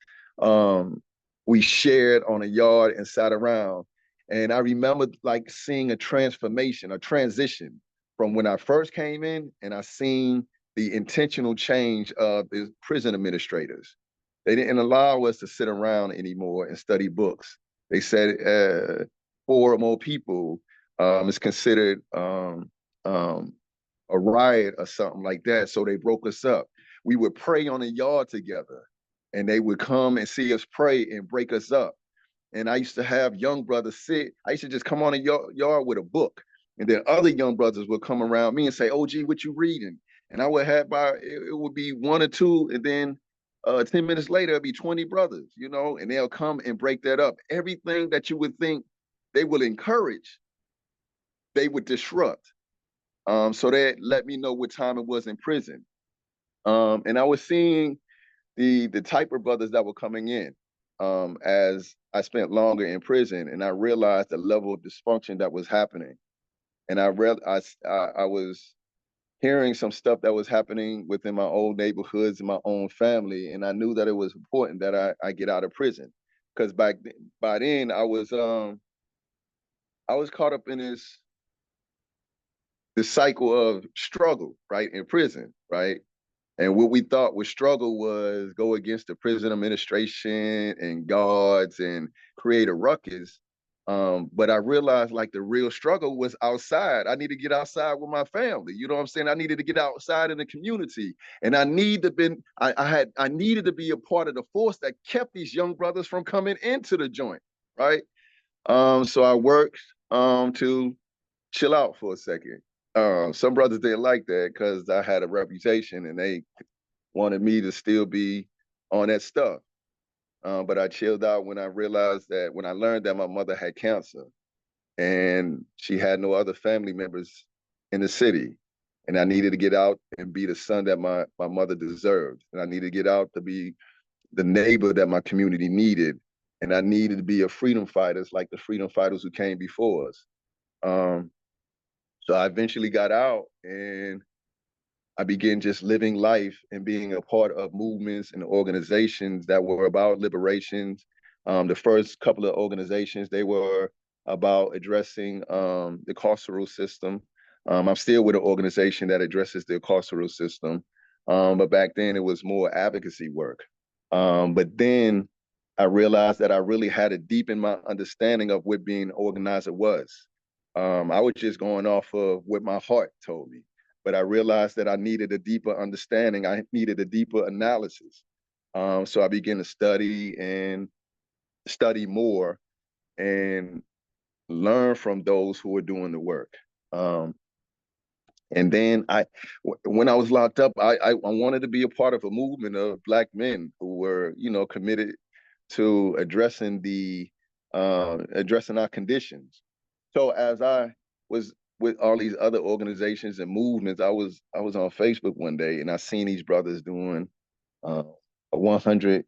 We shared on a yard and sat around. And I remember like seeing a transformation, a transition from when I first came in, and I seen the intentional change of the prison administrators. They didn't allow us to sit around anymore and study books. They said 4 or more people is considered a riot or something like that. So they broke us up. We would pray on the yard together, and they would come and see us pray and break us up. And I used to have young brothers sit. I used to just come on a yard with a book, and then other young brothers would come around me and say, "OG, what you reading?" And I would have it would be 1 or 2, and then 10 minutes later, it'd be 20 brothers, you know, and they'll come and break that up. Everything that you would think they would encourage, they would disrupt. So that let me know what time it was in prison. And I was seeing the type of brothers that were coming in as I spent longer in prison, and I realized the level of dysfunction that was happening. And I was hearing some stuff that was happening within my old neighborhoods and my own family, and I knew that it was important that I get out of prison, because by then I was caught up in this cycle of struggle, right, in prison, right? And what we thought was struggle was go against the prison administration and guards and create a ruckus. But I realized like the real struggle was outside. I need to get outside with my family. You know what I'm saying? I needed to get outside in the community. And I needed to be a part of the force that kept these young brothers from coming into the joint, right? So I worked to chill out for a second. Some brothers didn't like that because I had a reputation and they wanted me to still be on that stuff. But I chilled out when I learned that my mother had cancer and she had no other family members in the city. And I needed to get out and be the son that my mother deserved. And I needed to get out to be the neighbor that my community needed. And I needed to be a freedom fighter, like the freedom fighters who came before us. So I eventually got out and I began just living life and being a part of movements and organizations that were about liberations. The first couple of organizations, they were about addressing the carceral system. I'm still with an organization that addresses the carceral system. But back then it was more advocacy work. But then I realized that I really had to deepen my understanding of what being an organizer was. I was just going off of what my heart told me, but I realized that I needed a deeper understanding. I needed a deeper analysis. So I began to study more and learn from those who were doing the work. And then when I was locked up, I wanted to be a part of a movement of Black men who were, you know, committed to addressing our conditions. So as I was with all these other organizations and movements, I was on Facebook one day and I seen these brothers doing a 100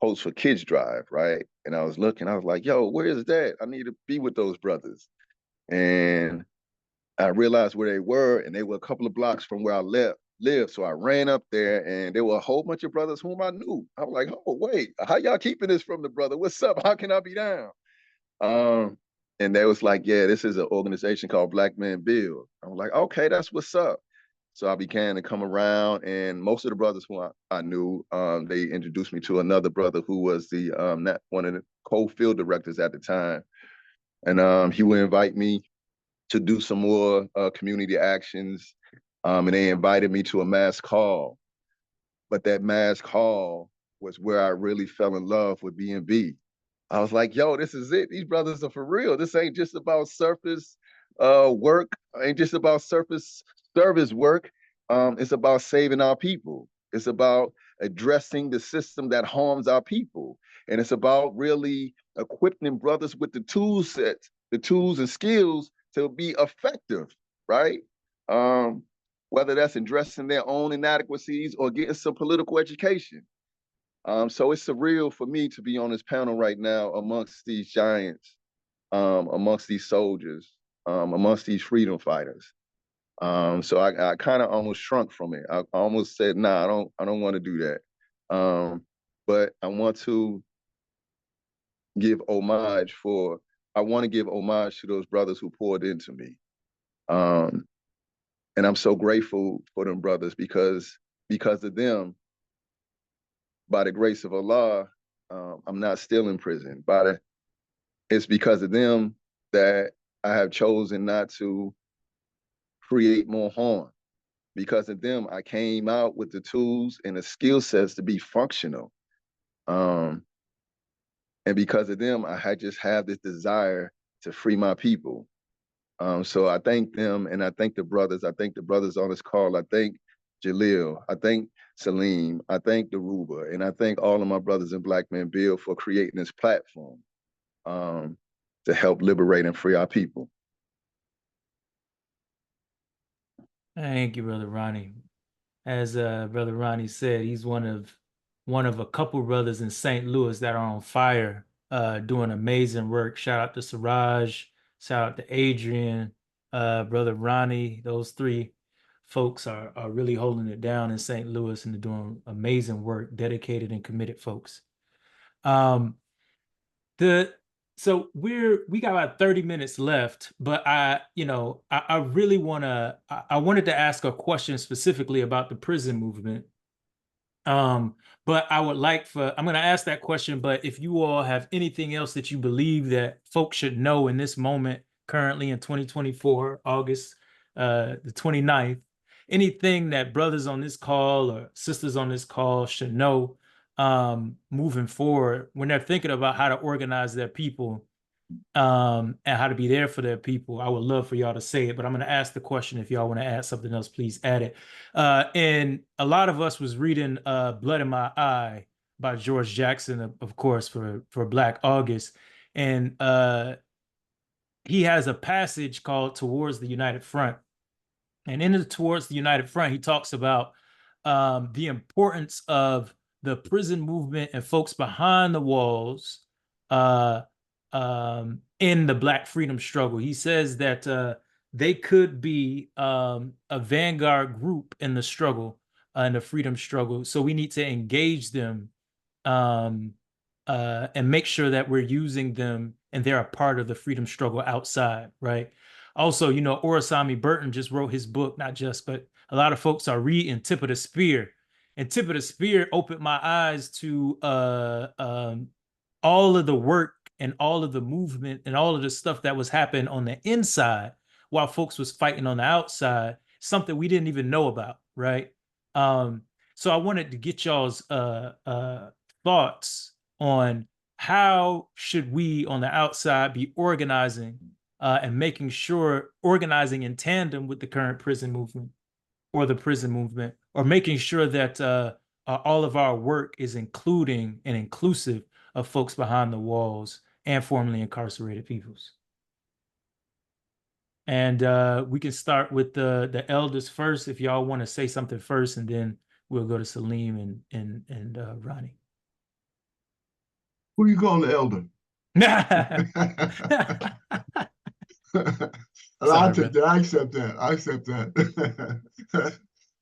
Hosts for Kids drive, right? And I was looking, I was like, yo, where is that? I need to be with those brothers. And I realized where they were, and they were a couple of blocks from where I lived. So I ran up there, and there were a whole bunch of brothers whom I knew. I was like, oh, wait, how y'all keeping this from the brother? What's up? How can I be down? And they was like, yeah, this is an organization called Black Men Build. I was like, okay, that's what's up. So I began to come around, and most of the brothers who I knew, they introduced me to another brother who was one of the co-field directors at the time. And he would invite me to do some more community actions. And they invited me to a mass call. But that mass call was where I really fell in love with B&B. I was like, yo, this is it. These brothers are for real. This ain't just about surface work. Ain't just about surface service work. It's about saving our people. It's about addressing the system that harms our people. And it's about really equipping brothers with the tool sets, the tools and skills to be effective, right? Whether that's addressing their own inadequacies or getting some political education. So it's surreal for me to be on this panel right now amongst these giants, amongst these soldiers, amongst these freedom fighters. So I kind of almost shrunk from it. I almost said, nah, I don't want to do that. But I want to give homage I want to give homage to those brothers who poured into me. And I'm so grateful for them brothers because of them, by the grace of Allah, I'm not still in prison. It's because of them that I have chosen not to create more harm. Because of them, I came out with the tools and the skill sets to be functional. And because of them, I just have this desire to free my people. So I thank them, and I thank the brothers. I thank the brothers on this call. I thank Jalil. I thank Saleem. I thank Daruba, and I thank all of my brothers in Black Men Build for creating this platform to help liberate and free our people. Thank you, Brother Ronnie. As Brother Ronnie said, he's one of a couple brothers in St. Louis that are on fire, doing amazing work. Shout out to Siraj, shout out to Adrian, Brother Ronnie. Those three folks are really holding it down in St. Louis, and they're doing amazing work, dedicated and committed folks. So we got about 30 minutes left, but I really I wanted to ask a question specifically about the prison movement. But I'm going to ask that question, but if you all have anything else that you believe that folks should know in this moment, currently in 2024, August the 29th, anything that brothers on this call or sisters on this call should know moving forward when they're thinking about how to organize their people and how to be there for their people, I would love for y'all to say it, but I'm going to ask the question. If y'all want to add something else, please add it. And a lot of us was reading Blood in My Eye by George Jackson, of course, for Black August. And he has a passage called Towards the United Front. And in the Towards the United Front, he talks about the importance of the prison movement and folks behind the walls in the Black freedom struggle. He says that they could be a vanguard group in the struggle, in the freedom struggle. So we need to engage them and make sure that we're using them and they're a part of the freedom struggle outside, right? Also, Orasami Burton just wrote his book, not just, but a lot of folks are reading Tip of the Spear. And Tip of the Spear opened my eyes to all of the work and all of the movement and all of the stuff that was happening on the inside while folks was fighting on the outside, something we didn't even know about, right? So I wanted to get y'all's thoughts on how should we on the outside be organizing and making sure, organizing in tandem with the current prison movement or the prison movement, or making sure that all of our work is including and inclusive of folks behind the walls and formerly incarcerated peoples. And we can start with the elders first, if y'all want to say something first, and then we'll go to Saleem and Ronnie. Who you calling the elder? I'll take that. I accept that. I accept that.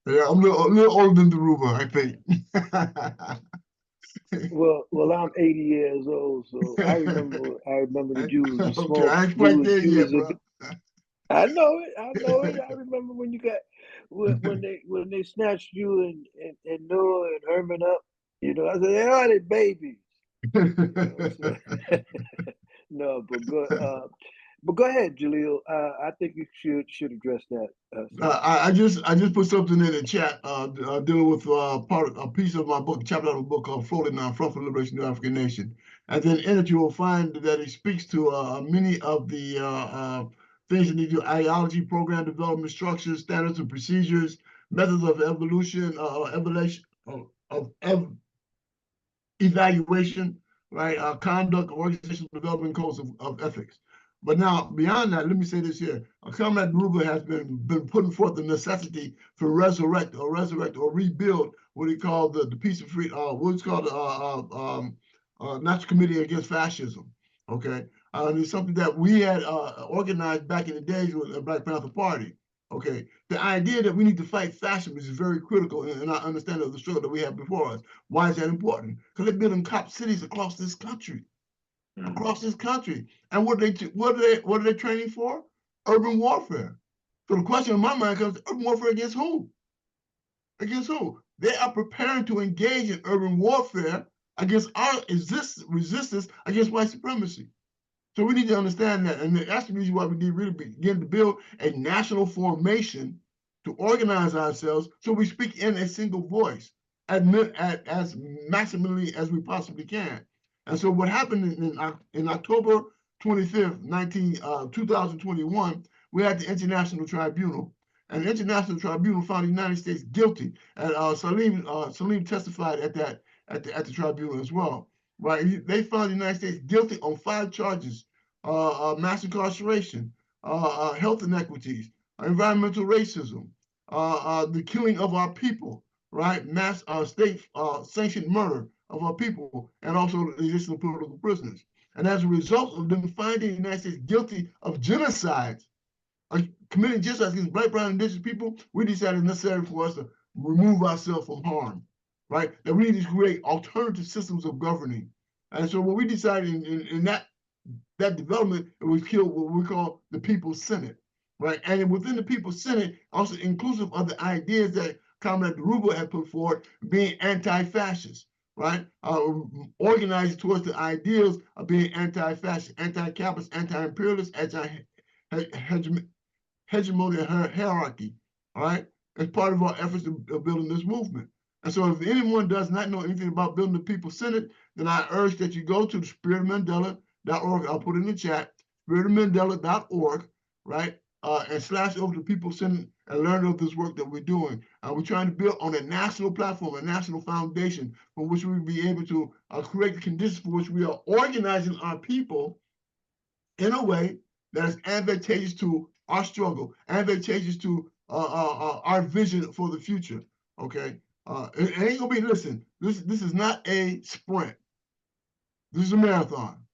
Yeah, I'm a little older than Daruba, I think. Well, I'm 80 years old, so I remember the Jews were small. Okay, I ain't quite there yet, bro. I know it. I remember when you got when they snatched you and Noah and Herman up. I said, they are they babies. No, but go ahead, Jalil. I think you should address that. I just put something in the chat dealing with a piece of my book, chapter out of a book called "Floating Now: Front for Liberation of the African Nation." And then in it, you will find that it speaks to many of the things that need to do: ideology, program development, structures, standards and procedures, methods of evolution, evaluation, right? Conduct, organizational development, codes of ethics. But now, beyond that, let me say this here. Comrade Daruba has been putting forth the necessity to resurrect or rebuild what he called the peace and free, what's called National Committee Against Fascism. Okay, it's something that we had organized back in the days with the Black Panther Party. Okay, the idea that we need to fight fascism is very critical in our understanding of the struggle that we have before us. Why is that important? Because they're building cop cities across this country, And what are they training for? Urban warfare. So the question in my mind comes: urban warfare against who? Against who? They are preparing to engage in urban warfare against our resistance against white supremacy. So we need to understand that, and that's the reason why we need to really begin to build a national formation to organize ourselves so we speak in a single voice as maximally as we possibly can. And so what happened in October 25th, 2021, we had the International Tribunal. And the International Tribunal found the United States guilty. And Saleem testified at the tribunal as well. Right? They found the United States guilty on 5 charges: mass incarceration, health inequities, environmental racism, the killing of our people, right? Mass state sanctioned murder of our people, and also the additional political prisoners. And as a result of them finding the United States guilty of genocide, committing genocide against black, brown, and indigenous people, we decided it's necessary for us to remove ourselves from harm, right? That we need to create alternative systems of governing. And so what we decided in that development, it was killed what we call the People's Senate, right? And within the People's Senate, also inclusive of the ideas that Comrade Deruba had put forward, being anti-fascist, right? Organized towards the ideals of being anti-fascist, anti-capitalist, anti-imperialist, hegemony and hierarchy, all right? As part of our efforts of building this movement. And so if anyone does not know anything about building the People's Senate, then I urge that you go to the spiritofmandela.org. I'll put it in the chat, spiritofmandela.org, right? And slash over to People's Senate and learn of this work that we're doing. We're trying to build on a national platform, a national foundation from which we will be able to create the conditions for which we are organizing our people in a way that is advantageous to our struggle, advantageous to our vision for the future, okay? It ain't gonna be, listen, this is not a sprint. This is a marathon,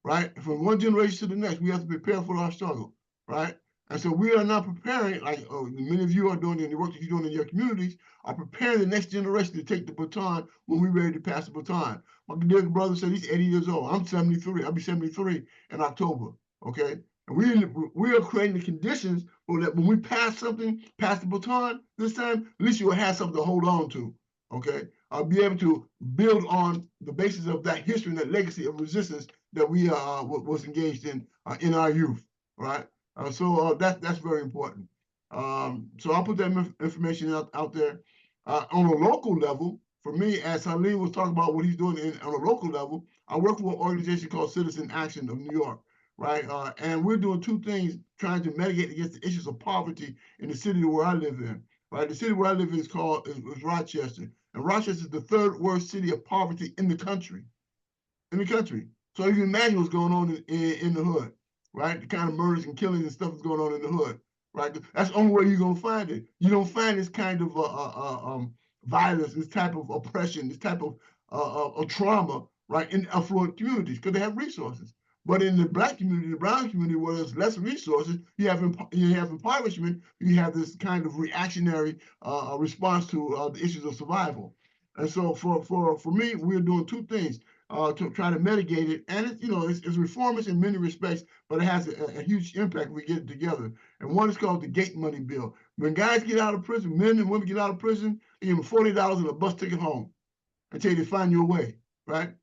right? From one generation to the next, we have to prepare for our struggle, right? And so we are not preparing, like many of you are doing in the work that you're doing in your communities, are preparing the next generation to take the baton when we're ready to pass the baton. My dear brother said he's 80 years old. I'm 73. I'll be 73 in October, okay? And we are creating the conditions for that when we pass the baton this time, at least you will have something to hold on to, okay? I'll be able to build on the basis of that history and that legacy of resistance that we was engaged in our youth, right? So that's very important. So I'll put that information out there. On a local level, for me, as Saleem was talking about what he's doing on a local level, I work for an organization called Citizen Action of New York, right? And we're doing 2 things, trying to mitigate against the issues of poverty in the city where I live in, right? The city where I live in is Rochester. And Rochester is the 3rd worst city of poverty in the country. So you can imagine what's going on in the hood, right? The kind of murders and killings and stuff that's going on in the hood, right? That's the only way you're gonna find it. You don't find this kind of violence, this type of oppression, this type of trauma, right, in affluent communities because they have resources. But in the black community, the brown community, where there's less resources, you have impoverishment. You have this kind of reactionary response to the issues of survival. And so for me, we're doing 2 things to try to mitigate it. And it's reformist in many respects, but it has a huge impact when we get it together. And one is called the gate money bill. When guys get out of prison, men and women get out of prison, they give them $40 and a bus ticket home until they find your way, right?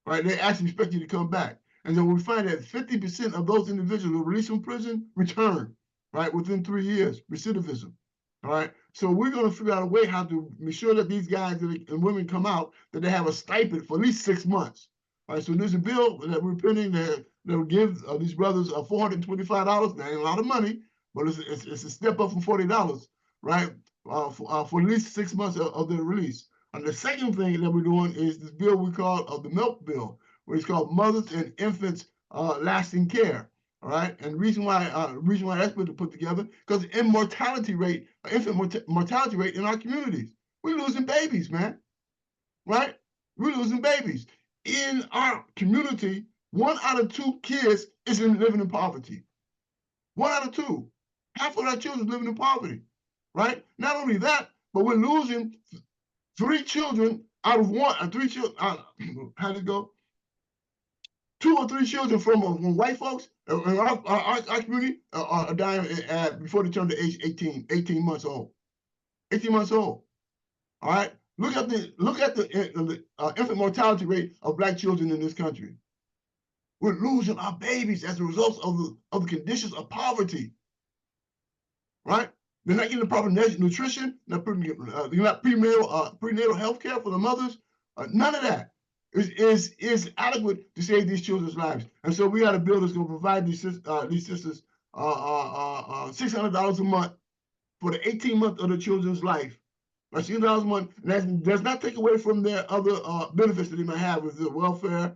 Right? They actually expect you to come back. And then we find that 50% of those individuals who are released from prison return, right, within 3 years, recidivism. All right. So we're going to figure out a way how to make sure that these guys and women come out, that they have a stipend for at least 6 months. All right. So there's a bill that we're pending that will give these brothers $425. That ain't a lot of money, but it's a step up from $40, right? For at least 6 months of their release. And the second thing that we're doing is this bill we call the milk bill, which is called Mothers and Infants Lasting Care. All right, and the reason why that's been put together, because the infant mortality rate in our communities, we're losing babies, man. Right? We're losing babies in our community. 1 out of 2 kids is living in poverty. 1 out of 2. Half of our children living in poverty, right? Not only that, but we're losing 3 children out of 1, 3 children, how'd it go? 2 or 3 children from white folks in our community are dying before they turn to age 18 months old. 18 months old. All right. Look at the infant mortality rate of Black children in this country. We're losing our babies as a result of the conditions of poverty. Right? They're not getting the proper nutrition. They're not prenatal health care for the mothers. None of that is adequate to save these children's lives. And so we got a bill that's going to provide these sisters $600 a month for the 18-month of the children's life. $600 a month. And that does not take away from their other benefits that they might have with the welfare,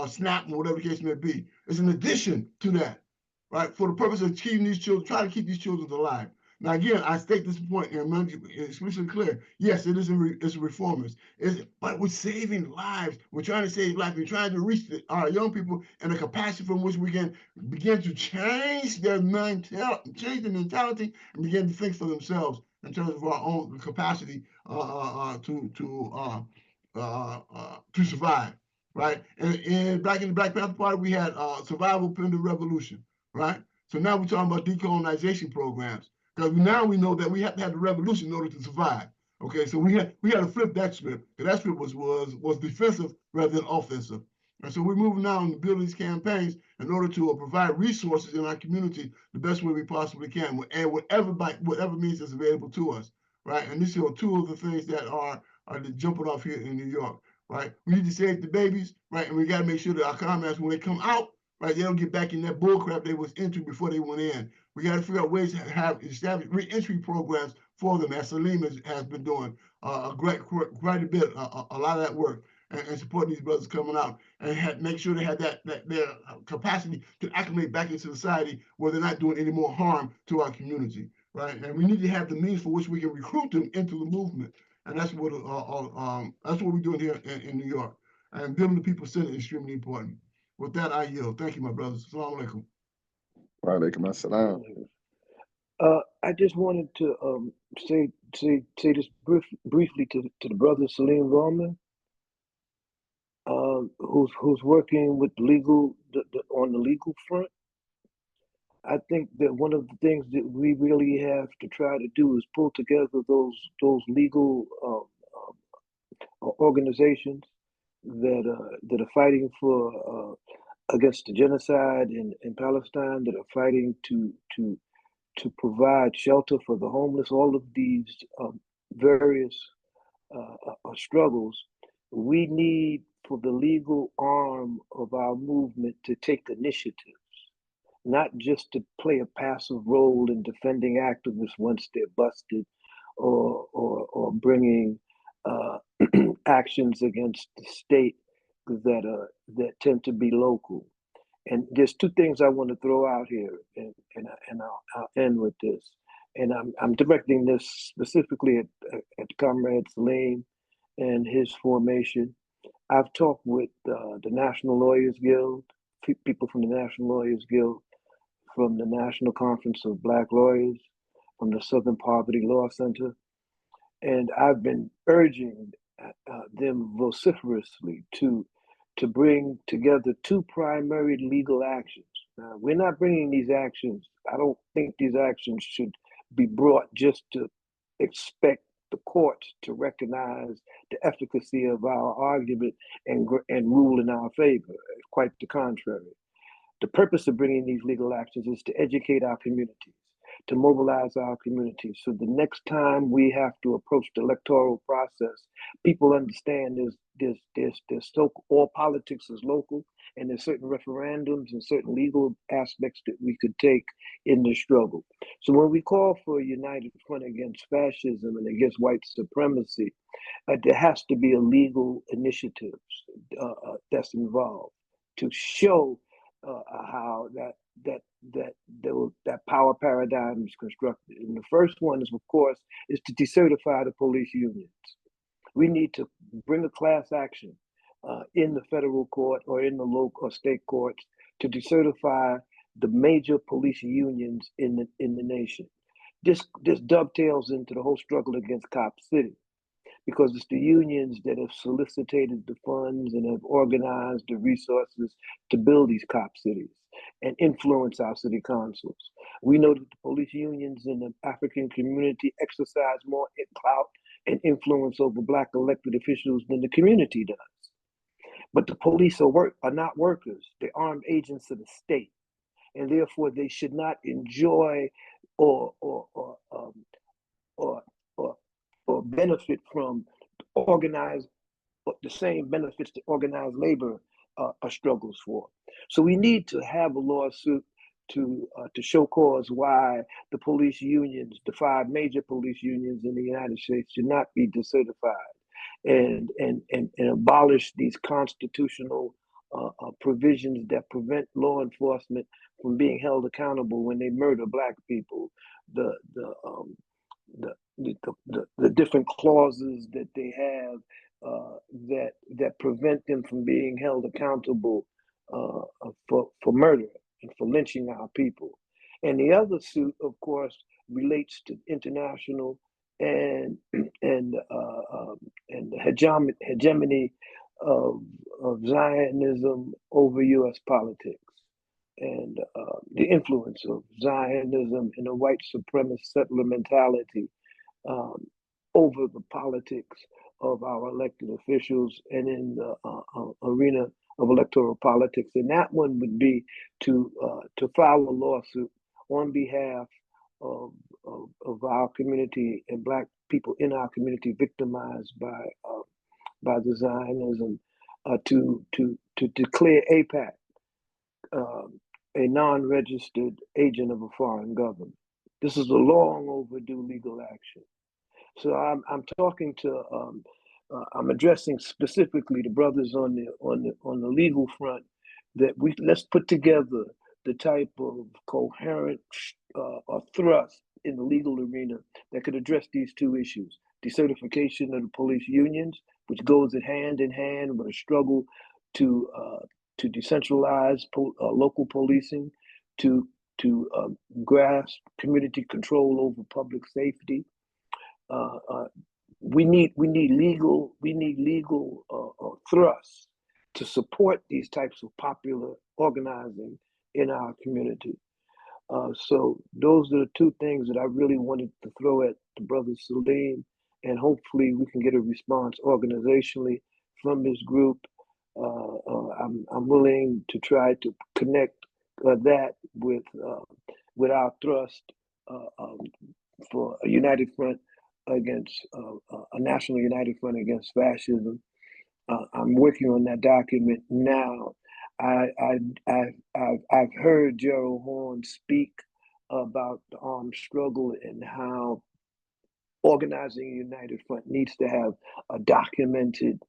SNAP, and whatever the case may be. It's in addition to that, right? For the purpose of keeping these children, trying to keep these children alive. Now, again, I state this point and it's explicitly clear. Yes, it's a reformist. But we're saving lives. We're trying to save lives. We're trying to reach our young people in a capacity from which we can begin to change their mentality and begin to think for themselves in terms of our own capacity to survive, right? And back in the Black Panther Party, we had survival pending revolution, right? So now we're talking about decolonization programs. Because now we know that we have to have the revolution in order to survive. Okay, so we had to flip that script. That script was defensive rather than offensive. And so we're moving now to build these campaigns in order to provide resources in our community the best way we possibly can, and whatever means is available to us, right? And these are 2 of the things that are jumping off here in New York, right? We need to save the babies, right? And we got to make sure that our comrades, when they come out, right, they don't get back in that bullcrap they was into before they went in. We got to figure out ways to have established re-entry programs for them, as Saleem has been doing quite a bit, a lot of that work, and supporting these brothers coming out, and make sure they have their capacity to acclimate back into society where they're not doing any more harm to our community, right? And we need to have the means for which we can recruit them into the movement, and that's what we're doing here in New York. And building the people center is extremely important. With that, I yield. Thank you, my brothers. Assalamu alaikum. Wa alaikum assalam. I just wanted to say this briefly to the brother Saleem Holbrook, who's working with legal on the legal front. I think that one of the things that we really have to try to do is pull together those legal organizations that are fighting for against the genocide in Palestine, that are fighting to provide shelter for the homeless. All of these various struggles, we need for the legal arm of our movement to take initiatives, not just to play a passive role in defending activists once they're busted, or bringing actions against the state that tend to be local. And there's 2 things I want to throw out here, and I'll end with this. And I'm directing this specifically at Comrade Saleem and his formation. I've talked with the National Lawyers Guild, people from the National Lawyers Guild, from the National Conference of Black Lawyers, from the Southern Poverty Law Center, and I've been urging them vociferously to bring together 2 primary legal actions. Now, we're not bringing these actions. I don't think these actions should be brought just to expect the courts to recognize the efficacy of our argument and rule in our favor. Quite the contrary. The purpose of bringing these legal actions is to educate our communities, to mobilize our communities, so the next time we have to approach the electoral process, people understand all politics is local, and there's certain referendums and certain legal aspects that we could take in the struggle. So when we call for a united front against fascism and against white supremacy, there has to be a legal initiative that's involved to show how that power paradigm is constructed. And the first one is, of course, is to decertify the police unions. We need to bring a class action in the federal court or in the local or state courts to decertify the major police unions in the nation. This dovetails into the whole struggle against Cop City, because it's the unions that have solicited the funds and have organized the resources to build these cop cities and influence our city councils. We know that the police unions in the African community exercise more clout and influence over Black elected officials than the community does. But the police are not workers. They're armed agents of the state, and therefore they should not enjoy or benefit from organized, the same benefits that organized labor struggles for. So we need to have a lawsuit to show cause why the police unions, the 5 major police unions in the United States, should not be decertified, and abolish these constitutional provisions that prevent law enforcement from being held accountable when they murder Black people. The different clauses that they have that prevent them from being held accountable for murder and for lynching our people. And the other suit, of course, relates to international and the hegemony of Zionism over U.S. politics, and the influence of Zionism and the white supremacist settler mentality over the politics of our elected officials and in the arena of electoral politics. And that one would be to file a lawsuit on behalf of our community and Black people in our community victimized by the Zionism, to declare AIPAC a non-registered agent of a foreign government. This is a long overdue legal action. So I'm talking to I'm addressing specifically the brothers on the legal front, that let's put together the type of coherent thrust in the legal arena that could address these 2 issues: decertification of the police unions, which goes hand in hand with a struggle to decentralize local policing, to grasp community control over public safety. We need legal thrusts to support these types of popular organizing in our community. So those are the 2 things that I really wanted to throw at the brother Saleem, and hopefully we can get a response organizationally from this group. I'm willing to try to connect that with our thrust for a united front against a national united front against fascism. I'm working on that document now. I've heard Gerald Horne speak about the armed struggle and how organizing a united front needs to have a documented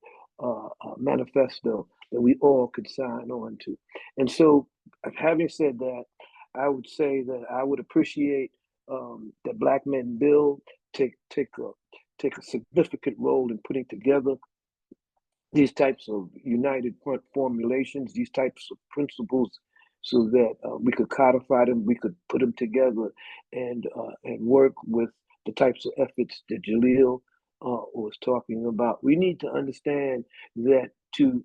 manifesto that we all could sign on to. And so, having said that, I would say that I would appreciate that Black Men Build take a significant role in putting together these types of united front formulations, these types of principles, so that we could codify them, we could put them together, and work with the types of efforts that Jalil was talking about. We need to understand that to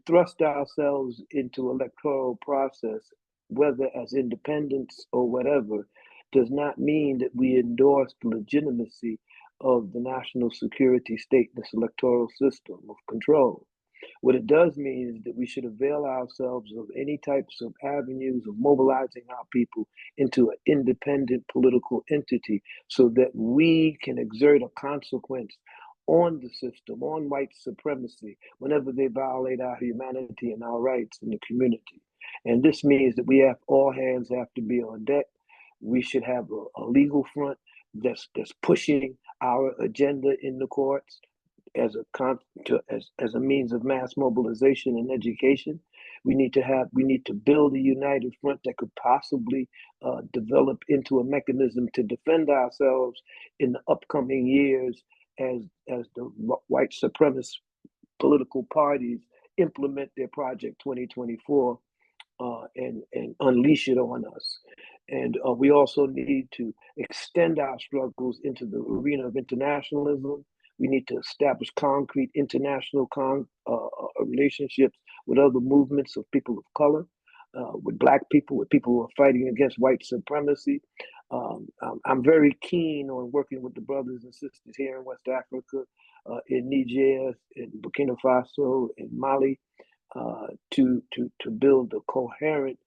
thrust ourselves into electoral process, whether as independents or whatever, does not mean that we endorse the legitimacy of the national security state, this electoral system of control. What it does mean is that we should avail ourselves of any types of avenues of mobilizing our people into an independent political entity, so that we can exert a consequence on the system, on white supremacy, whenever they violate our humanity and our rights in the community. And this means that all hands have to be on deck. We should have a legal front that's pushing our agenda in the courts as a means of mass mobilization and education. We need to build a united front that could possibly develop into a mechanism to defend ourselves in the upcoming years as the white supremacist political parties implement their Project 2024 and unleash it on us. And we also need to extend our struggles into the arena of internationalism. We need to establish concrete international relationships with other movements of people of color, with Black people, with people who are fighting against white supremacy. I'm very keen on working with the brothers and sisters here in West Africa, in Niger, in Burkina Faso, in Mali, to build a coherent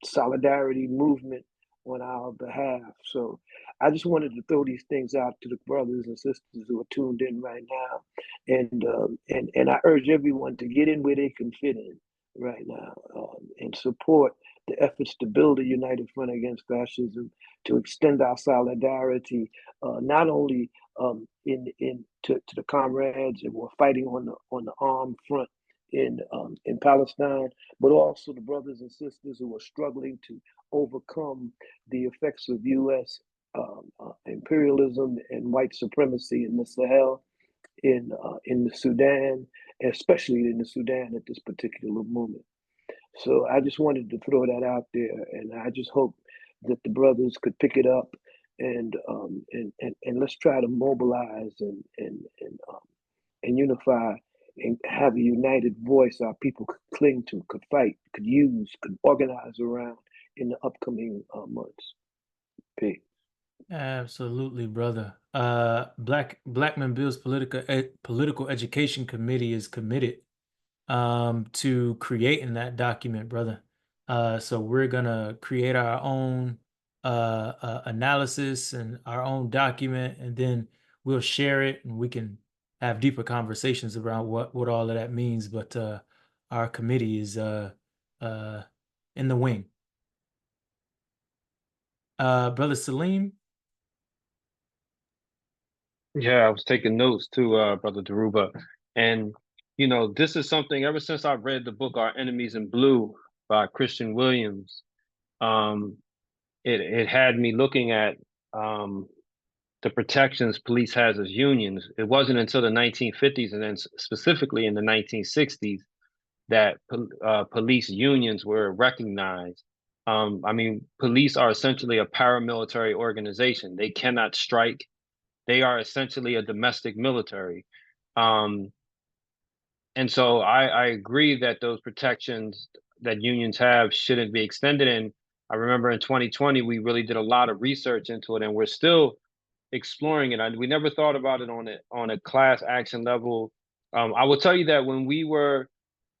solidarity movement on our behalf. So I just wanted to throw these things out to the brothers and sisters who are tuned in right now, and I urge everyone to get in where they can fit in right now, and support the efforts to build a united front against fascism, to extend our solidarity, not only to the comrades who are fighting on the armed front in Palestine, but also the brothers and sisters who are struggling to overcome the effects of U.S. Imperialism and white supremacy in the Sahel, in the Sudan, especially in the Sudan at this particular moment. So I just wanted to throw that out there, and I just hope that the brothers could pick it up, and let's try to mobilize and unify and have a united voice our people could cling to, could fight, could use, could organize around in the upcoming months. Peace. Absolutely, brother. Blackman Bill's political education committee is committed to creating that document, brother. So we're gonna create our own analysis and our own document, and then we'll share it, and we can have deeper conversations around what all of that means. But our committee is in the wing. Brother Saleem. Yeah, I was taking notes too, Brother Daruba. And, you know, this is something ever since I read the book Our Enemies in Blue by Christian Williams, it had me looking at the protections police has as unions. It wasn't until the 1950s and then specifically in the 1960s that police unions were recognized. I mean, police are essentially a paramilitary organization. They cannot strike. They are essentially a domestic military. And so I agree that those protections that unions have shouldn't be extended. And I remember in 2020, we really did a lot of research into it, and we're still exploring it. We never thought about it on a class action level. I will tell you that when we were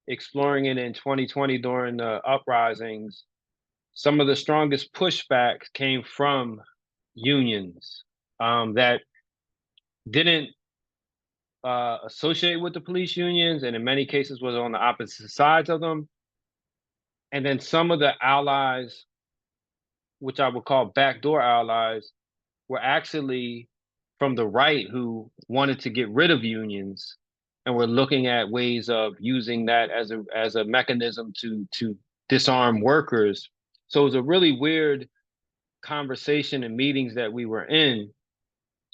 exploring it in 2020 during the uprisings, some of the strongest pushback came from unions that didn't associate with the police unions, and in many cases was on the opposite sides of them. And then some of the allies, which I would call backdoor allies, were actually from the right who wanted to get rid of unions and were looking at ways of using that as a mechanism to disarm workers. So it was a really weird conversation and meetings that we were in.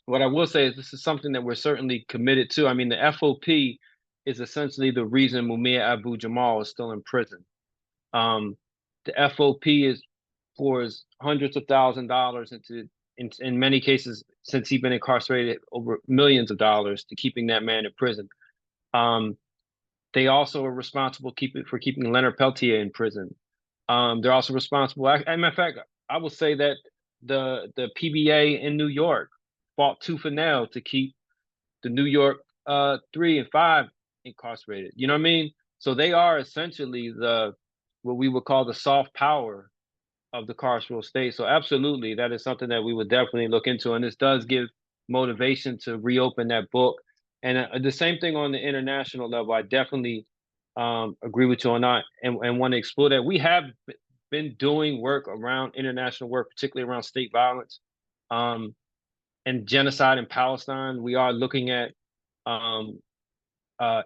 What I will say is this is something that we're certainly committed to. I mean, the FOP is essentially the reason Mumia Abu Jamal is still in prison. The FOP pours hundreds of thousands of dollars into, in many cases, since he's been incarcerated, over millions of dollars to keeping that man in prison. They also are responsible for keeping Leonard Peltier in prison. They're also responsible. As a matter of fact, I will say that the PBA in New York fought tooth and nail to keep the New York 3 and 5 incarcerated. You know what I mean? So they are essentially what we would call the soft power of the carceral state. So absolutely, that is something that we would definitely look into. And this does give motivation to reopen that book. And the same thing on the international level. I definitely agree with you on that and want to explore that. We have been doing work around international work, particularly around state violence and genocide in Palestine. We are looking at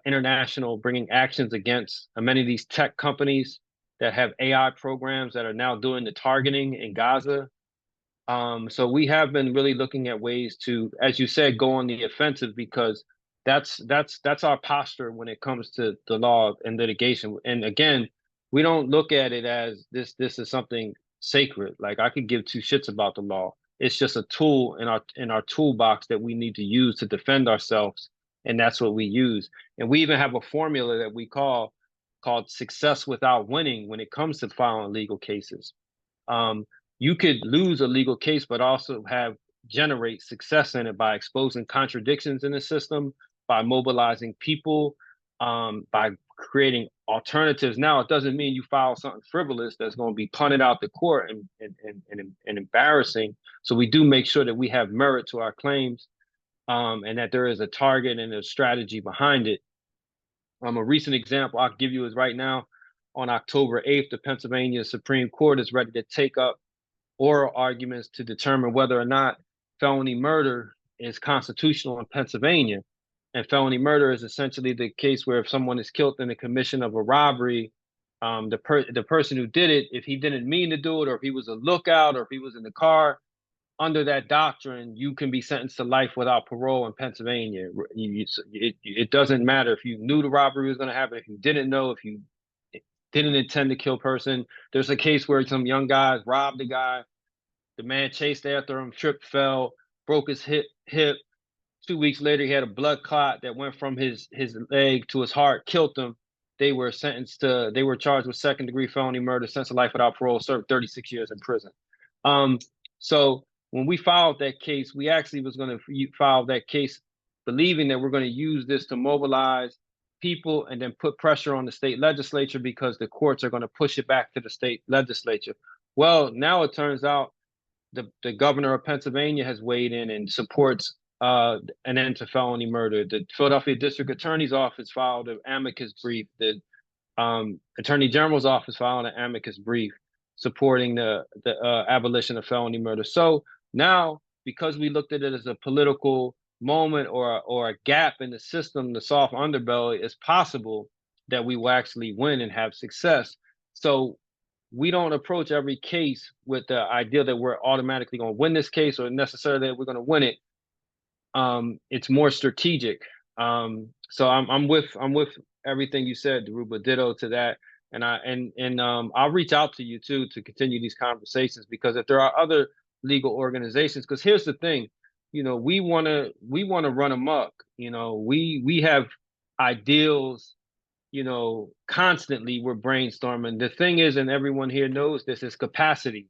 international bringing actions against many of these tech companies that have AI programs that are now doing the targeting in Gaza. So we have been really looking at ways to, as you said, go on the offensive, because that's our posture when it comes to the law and litigation. And again, we don't look at it as this is something sacred. Like, I could give two shits about the law. It's just a tool in our toolbox that we need to use to defend ourselves, and that's what we use. And we even have a formula that we called success without winning when it comes to filing legal cases. You could lose a legal case, but also generate success in it by exposing contradictions in the system, by mobilizing people, by creating alternatives. Now, it doesn't mean you file something frivolous that's going to be punted out the court and embarrassing. So we do make sure that we have merit to our claims, and that there is a target and a strategy behind it. A recent example I'll give you is right now, on October 8th, the Pennsylvania Supreme Court is ready to take up oral arguments to determine whether or not felony murder is constitutional in Pennsylvania. And felony murder is essentially the case where if someone is killed in the commission of a robbery, the person who did it, if he didn't mean to do it, or if he was a lookout, or if he was in the car, under that doctrine, you can be sentenced to life without parole in Pennsylvania. It doesn't matter if you knew the robbery was going to happen, if you didn't know, if you didn't intend to kill a person. There's a case where some young guys robbed a guy. The man chased after him, tripped, fell, broke his hip. 2 weeks later, he had a blood clot that went from his leg to his heart, killed him. They were charged with second-degree felony murder, sentenced to life without parole, served 36 years in prison. So when we filed that case, we actually was going to file that case believing that we're going to use this to mobilize people and then put pressure on the state legislature, because the courts are going to push it back to the state legislature. Well, now it turns out the governor of Pennsylvania has weighed in and supports an end to felony murder. The Philadelphia District Attorney's Office filed an amicus brief. The Attorney General's office filed an amicus brief supporting the abolition of felony murder. So now, because we looked at it as a political moment or a gap in the system, the soft underbelly, it's possible that we will actually win and have success. So we don't approach every case with the idea that we're automatically going to win this case, or necessarily that we're going to win it. It's more strategic. So I'm with everything you said, Deruba. Ditto to that. And I'll reach out to you too to continue these conversations, because if there are other legal organizations, because here's the thing, we want to run amok. We have ideals. Constantly we're brainstorming. The thing is, and everyone here knows this, is capacity.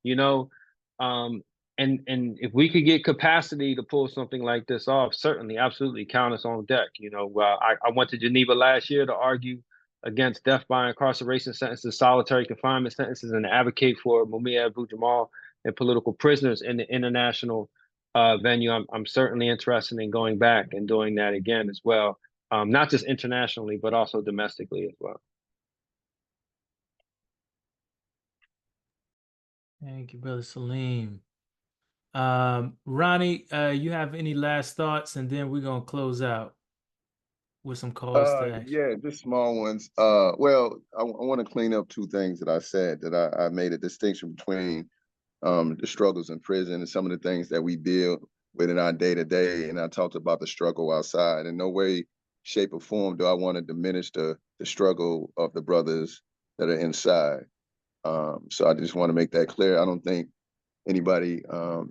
And if we could get capacity to pull something like this off, certainly, absolutely, count us on deck. I went to Geneva last year to argue against death by incarceration sentences, solitary confinement sentences, and advocate for Mumia Abu-Jamal and political prisoners in the international venue. I'm certainly interested in going back and doing that again as well, not just internationally, but also domestically as well. Thank you, Brother Saleem. Ronnie, you have any last thoughts, and then we're gonna close out with some calls to action. Yeah, just small ones. Well, I want to clean up two things that I said, that I made a distinction between the struggles in prison and some of the things that we deal with in our day-to-day, and I talked about the struggle outside. In no way, shape, or form do I want to diminish the struggle of the brothers that are inside. So I just want to make that clear. I don't think anybody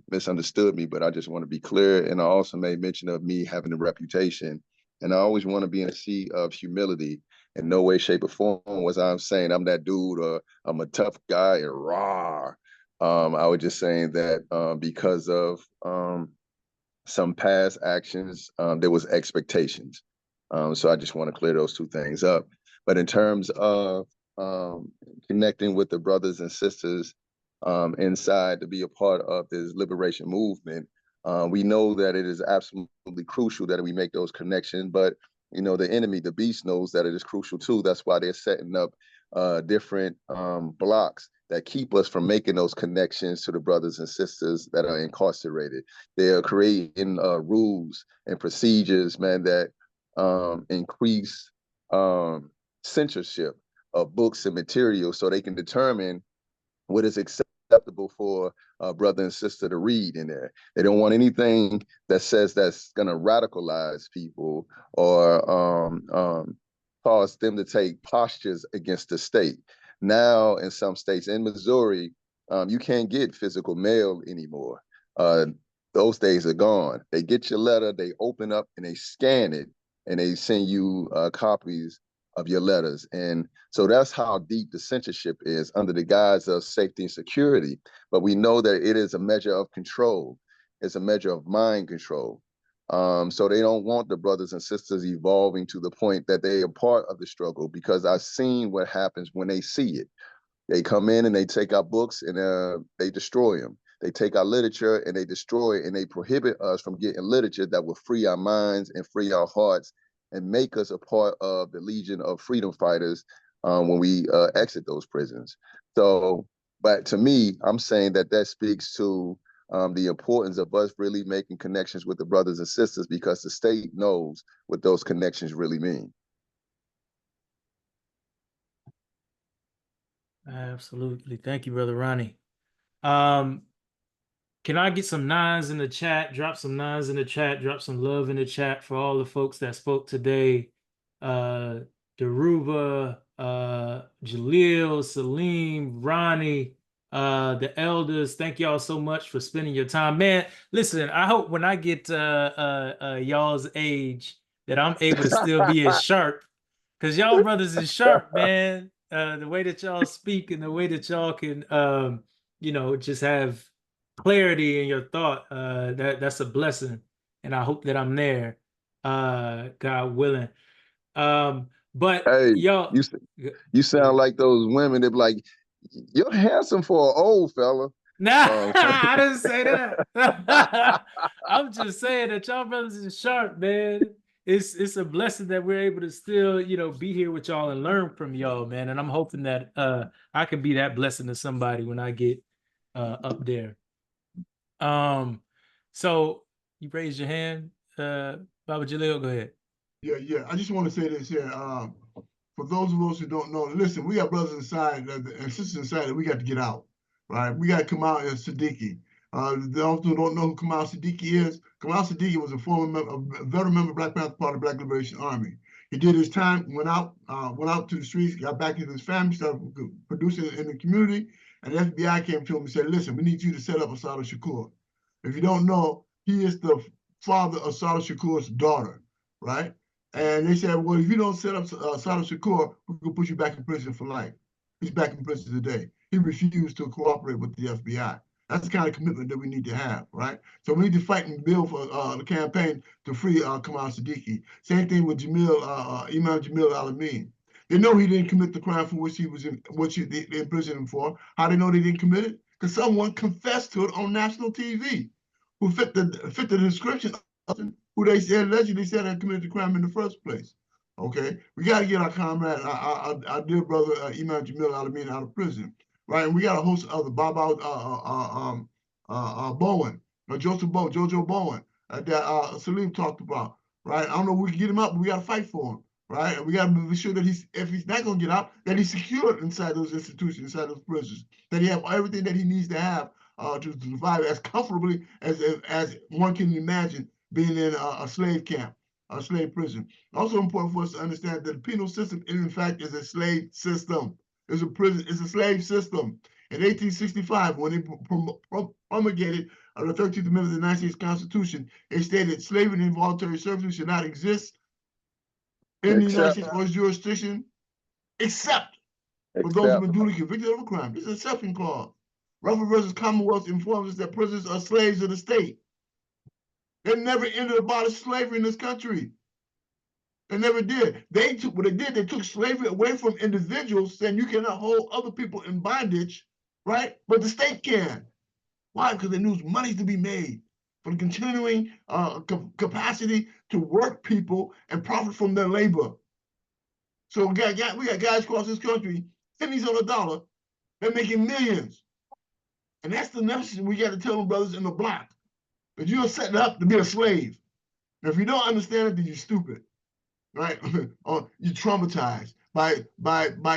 misunderstood me, but I just want to be clear. And I also made mention of me having a reputation, and I always want to be in a seat of humility. In no way, shape, or form was I'm saying I'm that dude, or I'm a tough guy, or rah. I was just saying that because of some past actions, there was expectations. So I just want to clear those two things up. But in terms of connecting with the brothers and sisters inside to be a part of this liberation movement, we know that it is absolutely crucial that we make those connections. But the enemy, the beast, knows that it is crucial too. That's why they're setting up different blocks that keep us from making those connections to the brothers and sisters that are incarcerated. They are creating rules and procedures, man, that increase censorship of books and materials, so they can determine what is acceptable for a brother and sister to read in there. They don't want anything that says that's going to radicalize people or caused them to take postures against the state. Now, in some states, in Missouri, you can't get physical mail anymore. Those days are gone. They get your letter, they open up and they scan it, and they send you copies of your letters. And so that's how deep the censorship is, under the guise of safety and security. But we know that it is a measure of control. It's a measure of mind control. So they don't want the brothers and sisters evolving to the point that they are part of the struggle, because I've seen what happens when they see it. They come in and they take our books and they destroy them. They take our literature and they destroy it, and they prohibit us from getting literature that will free our minds and free our hearts and make us a part of the legion of freedom fighters when we exit those prisons. So, but to me, I'm saying that that speaks to the importance of us really making connections with the brothers and sisters, because the state knows what those connections really mean. Absolutely. Thank you, Brother Ronnie. Can I get some nines in the chat? Drop some nines in the chat. Drop some love in the chat for all the folks that spoke today. Daruba, Jalil, Saleem, Ronnie, the elders. Thank y'all so much for spending your time. Man, listen, I hope when I get y'all's age that I'm able to still be as sharp, because y'all brothers is sharp, man. The way that y'all speak and the way that y'all can, just have clarity in your thought, that's a blessing, and I hope that I'm there, God willing. But Hey, y'all, you sound like those women that be like, you're handsome for an old fella. Nah, I didn't say that. I'm just saying that y'all brothers is sharp, man. It's a blessing that we're able to still, be here with y'all and learn from y'all, man. And I'm hoping that I can be that blessing to somebody when I get up there. So you raised your hand, Baba Jalil, go ahead. Yeah. I just want to say this here. For those of us who don't know, listen, we got brothers inside and sisters inside that we got to get out, right? We got Kamal Siddiqui. Those who don't know who Kamal Siddiqui is, Kamal Siddiqui was a veteran member of Black Panther Party, Black Liberation Army. He did his time, went out to the streets, got back into his family, started producing in the community, and the FBI came to him and said, listen, we need you to set up Assata Shakur. If you don't know, he is the father of Assata Shakur's daughter, right? And they said, well, if you don't set up Assata Shakur, we're going to put you back in prison for life. He's back in prison today. He refused to cooperate with the FBI. That's the kind of commitment that we need to have, right? So we need to fight and build for the campaign to free Kamal Siddiqui. Same thing with Imam Jalil Muntaqim. They know he didn't commit the crime for which they imprisoned him for. How they know they didn't commit it? Because someone confessed to it on national TV, who fit the description of who they said allegedly said had committed the crime in the first place. Okay, we got to get our comrade, our dear brother Imam Jalil Muntaqim out of prison, right? And we got a host of other Bowen, Jojo Bowen that Saleem talked about, right? I don't know if we can get him out, but we got to fight for him, right? And we got to be sure that if he's not going to get out, that he's secured inside those institutions, inside those prisons, that he have everything that he needs to have to survive as comfortably as one can imagine being in a slave camp, a slave prison. Also important for us to understand that the penal system, in fact, is a slave system. It's a prison. It's a slave system. In 1865, when they promulgated the 13th Amendment of the United States Constitution, it stated slavery and involuntary servitude should not exist in the United States or its jurisdiction, except for those who have been duly convicted of a crime. This is an exception clause. Rutherford versus Commonwealth informs us that prisoners are slaves of the state. They never ended abolished slavery in this country. They never did. They took slavery away from individuals, saying you cannot hold other people in bondage, right? But the state can. Why? Because they knew money to be made from continuing capacity to work people and profit from their labor. So we got guys across this country, pennies on the dollar, they're making millions. And that's the message we got to tell them brothers in the block. That you're setting up to be a slave. Now, if you don't understand it, then you're stupid, right? Or you're traumatized by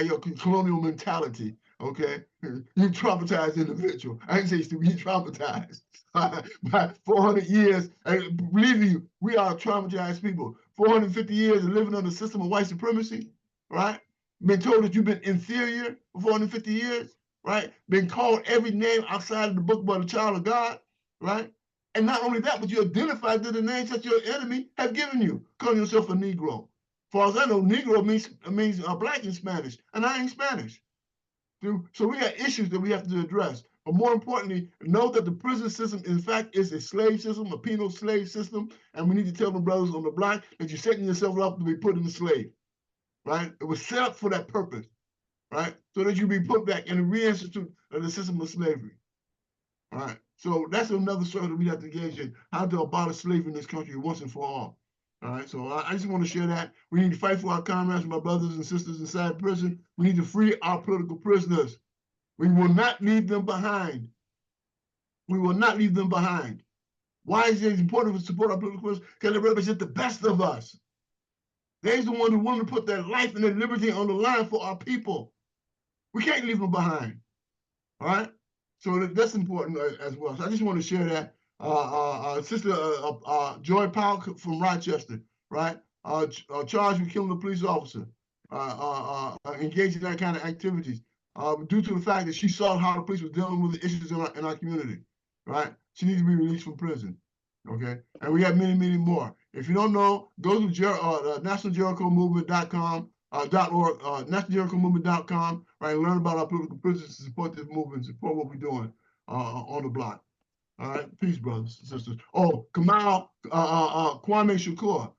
your colonial mentality, okay? You traumatized individual. I didn't say stupid, you traumatized. By 400 years, and believe you, we are traumatized people. 450 years of living under the system of white supremacy, right? Been told that you've been inferior for 450 years, right? Been called every name outside of the book by the child of God, right? And not only that, but you identified that the names that your enemy have given you, calling yourself a Negro. As far as I know, Negro means black in Spanish, and I ain't Spanish. So we got issues that we have to address. But more importantly, know that the prison system, in fact, is a slave system, a penal slave system, and we need to tell the brothers on the block that you're setting yourself up to be put in the slave, right? It was set up for that purpose, right? So that you be put back in and reinstitute the system of slavery, all right? So that's another struggle that we have to engage in, how to abolish slavery in this country once and for all. All right, so I just want to share that. We need to fight for our comrades, my brothers and sisters inside prison. We need to free our political prisoners. We will not leave them behind. We will not leave them behind. Why is it important to support our political prisoners? Because they represent the best of us. They're the ones who want to put their life and their liberty on the line for our people. We can't leave them behind. All right? So that's important as well. So I just want to share that. Sister Joy Powell from Rochester, right? Charged with killing a police officer, engaged in that kind of activities, due to the fact that she saw how the police was dealing with the issues in our community, right? She needs to be released from prison, okay? And we have many, many more. If you don't know, go to nationaljerichomovement.com, .org, nationaljerichomovement.com, right? Learn about our political prisoners to support this movement, support what we're doing on the block. All right, peace, brothers and sisters. Oh, Kamal, Kwame Shakur,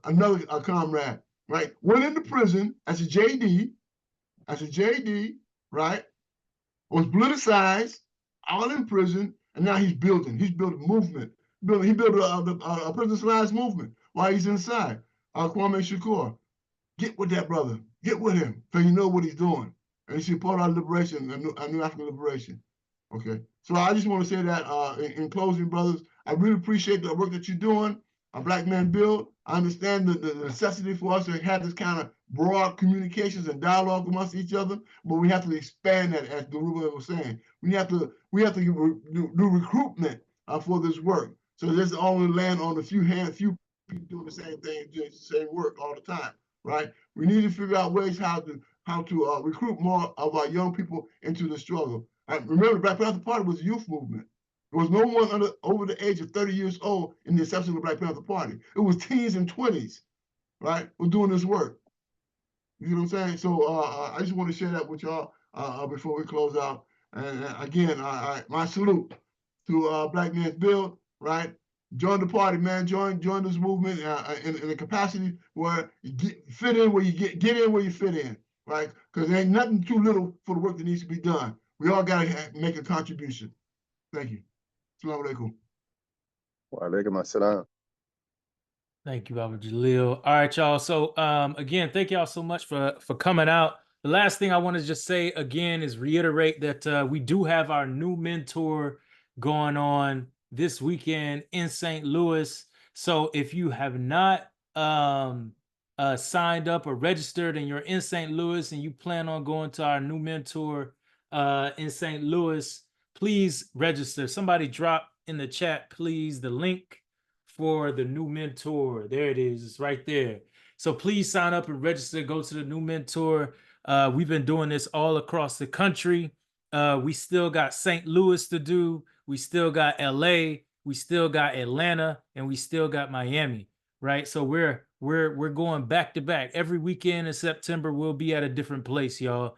another comrade, right? Went into prison as a JD, right? Was politicized, all in prison, and now he's building movement. He built a prison science movement while he's inside. Kwame Shakur, get with that brother, get with him, so you know what he's doing, and he support our liberation, our new African liberation. Okay, so I just want to say that in closing, brothers, I really appreciate the work that you're doing. A Black Man Build. I understand the necessity for us to have this kind of broad communications and dialogue amongst each other, but we have to expand that, as Garuba was saying. We have to do recruitment for this work. So this only land on a few people doing the same thing, doing the same work all the time, right? We need to figure out ways how to recruit more of our young people into the struggle. Remember, the Black Panther Party was a youth movement. There was no one over the age of 30 years old in the inception of the Black Panther Party. It was teens and 20s, right, who were doing this work. You know what I'm saying? So I just want to share that with y'all before we close out. And again, my salute to Black Man's Build, right? Join the party, man. Join this movement in a capacity where you fit in where you get in where you fit in, right? Because there ain't nothing too little for the work that needs to be done. We all got to make a contribution. Thank you. Assalamu alaikum. Wa alaikum assalam. Thank you, Baba Jalil. All right, y'all. So again, thank y'all so much for coming out. The last thing I want to just say again is reiterate that we do have our new mentor going on this weekend in St. Louis. So if you have not signed up or registered and you're in St. Louis and you plan on going to our new mentor in St. Louis, please register. Somebody drop in the chat, please, the link for the new mentor. There it is. It's right there. So please sign up and register. Go to the new mentor. We've been doing this all across the country. We still got St. Louis to do. We still got LA. We still got Atlanta, and we still got Miami. Right. So we're going back to back. Every weekend in September, we'll be at a different place, y'all.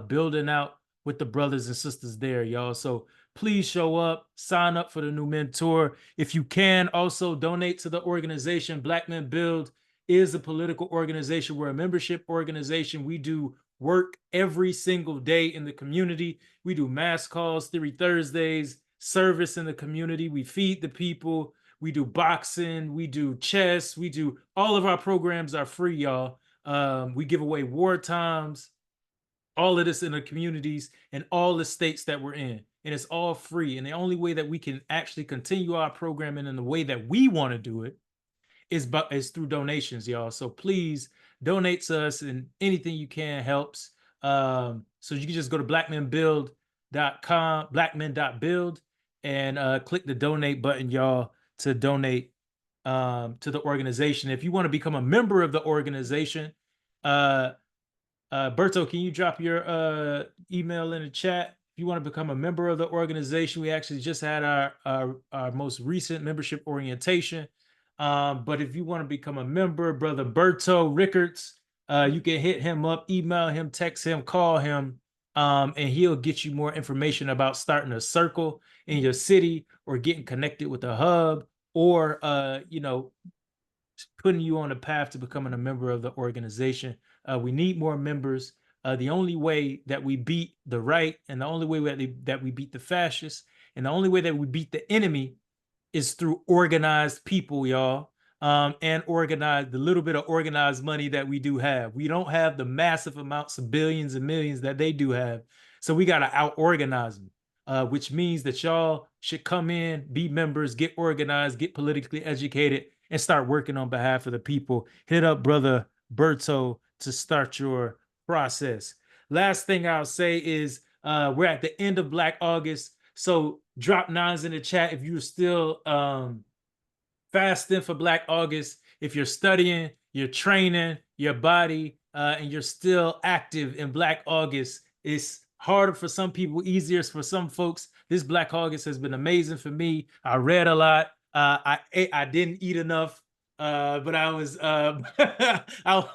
Building out with the brothers and sisters there, y'all. So please show up, sign up for the new mentor. If you can, also donate to the organization. Black Men Build is a political organization. We're a membership organization. We do work every single day in the community. We do mass calls, Theory Thursdays, service in the community. We feed the people. We do boxing. We do chess. We do all of our programs are free, y'all. We give away war times. All of this in the communities and all the states that we're in. And it's all free. And the only way that we can actually continue our programming in the way that we want to do it is through donations, y'all. So please donate to us, and anything you can helps. So you can just go to blackmenbuild.com, blackmen.build, and click the donate button, y'all, to donate to the organization. If you want to become a member of the organization, Berto, can you drop your email in the chat? If you want to become a member of the organization, we actually just had our most recent membership orientation. But if you want to become a member, Brother Berto Rickards, you can hit him up, email him, text him, call him, and he'll get you more information about starting a circle in your city or getting connected with a hub, or you know, putting you on a path to becoming a member of the organization. We need more members. The only way that we beat the right, and the only way that we beat the fascists, and the only way that we beat the enemy is through organized people, y'all. And the little bit of organized money that we do have. We don't have the massive amounts of billions and millions that they do have. So we got to out-organize them, which means that y'all should come in, be members, get organized, get politically educated, and start working on behalf of the people. Hit up Brother Berto to start your process. Last thing I'll say is we're at the end of Black August. So drop nines in the chat if you're still fasting for Black August, if you're studying, you're training your body, and you're still active in Black August. It's harder for some people, easier for some folks. This Black August has been amazing for me. I read a lot. I didn't eat enough, but I was I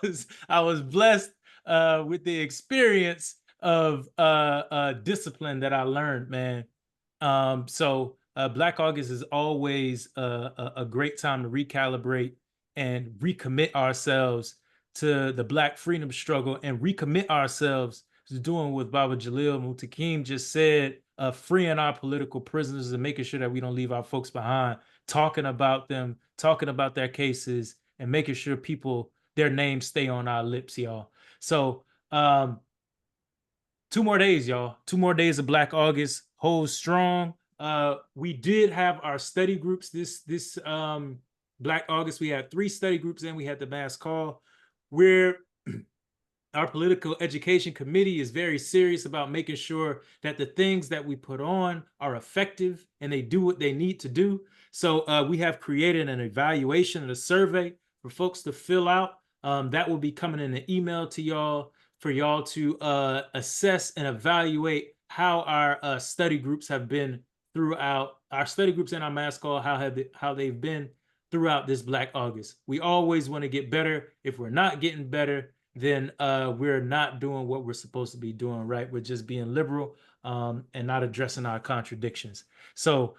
was blessed with the experience of discipline that I learned, man. So Black August is always a great time to recalibrate and recommit ourselves to the Black freedom struggle, and recommit ourselves to doing what Baba Jalil Muntaqim just said, freeing our political prisoners and making sure that we don't leave our folks behind, talking about them, talking about their cases, and making sure people, their names stay on our lips, y'all. So 2 more days, y'all. 2 more days of Black August. Hold strong. We did have our study groups this Black August. We had 3 study groups, and we had the mass call, where our political education committee is very serious about making sure that the things that we put on are effective and they do what they need to do. So we have created an evaluation and a survey for folks to fill out. That will be coming in an email to y'all for y'all to assess and evaluate how our study groups have been throughout, our study groups and our mass call, how they've been throughout this Black August. We always want to get better. If we're not getting better, then we're not doing what we're supposed to be doing, right? We're just being liberal and not addressing our contradictions. So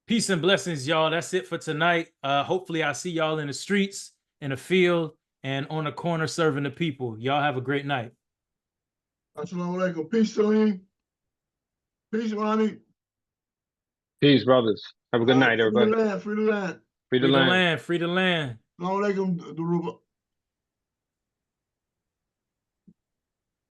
peace and blessings, y'all. That's it for tonight. Hopefully I see y'all in the streets, in the field, and on the corner serving the people. Y'all have a great night. Assalamu alaikum. Peace, Saleem. Peace, Ronnie. Peace, brothers. Have a good night, everybody. Free the land, free the land. Free the land. Free the land. Assalamu alaikum, Daruba.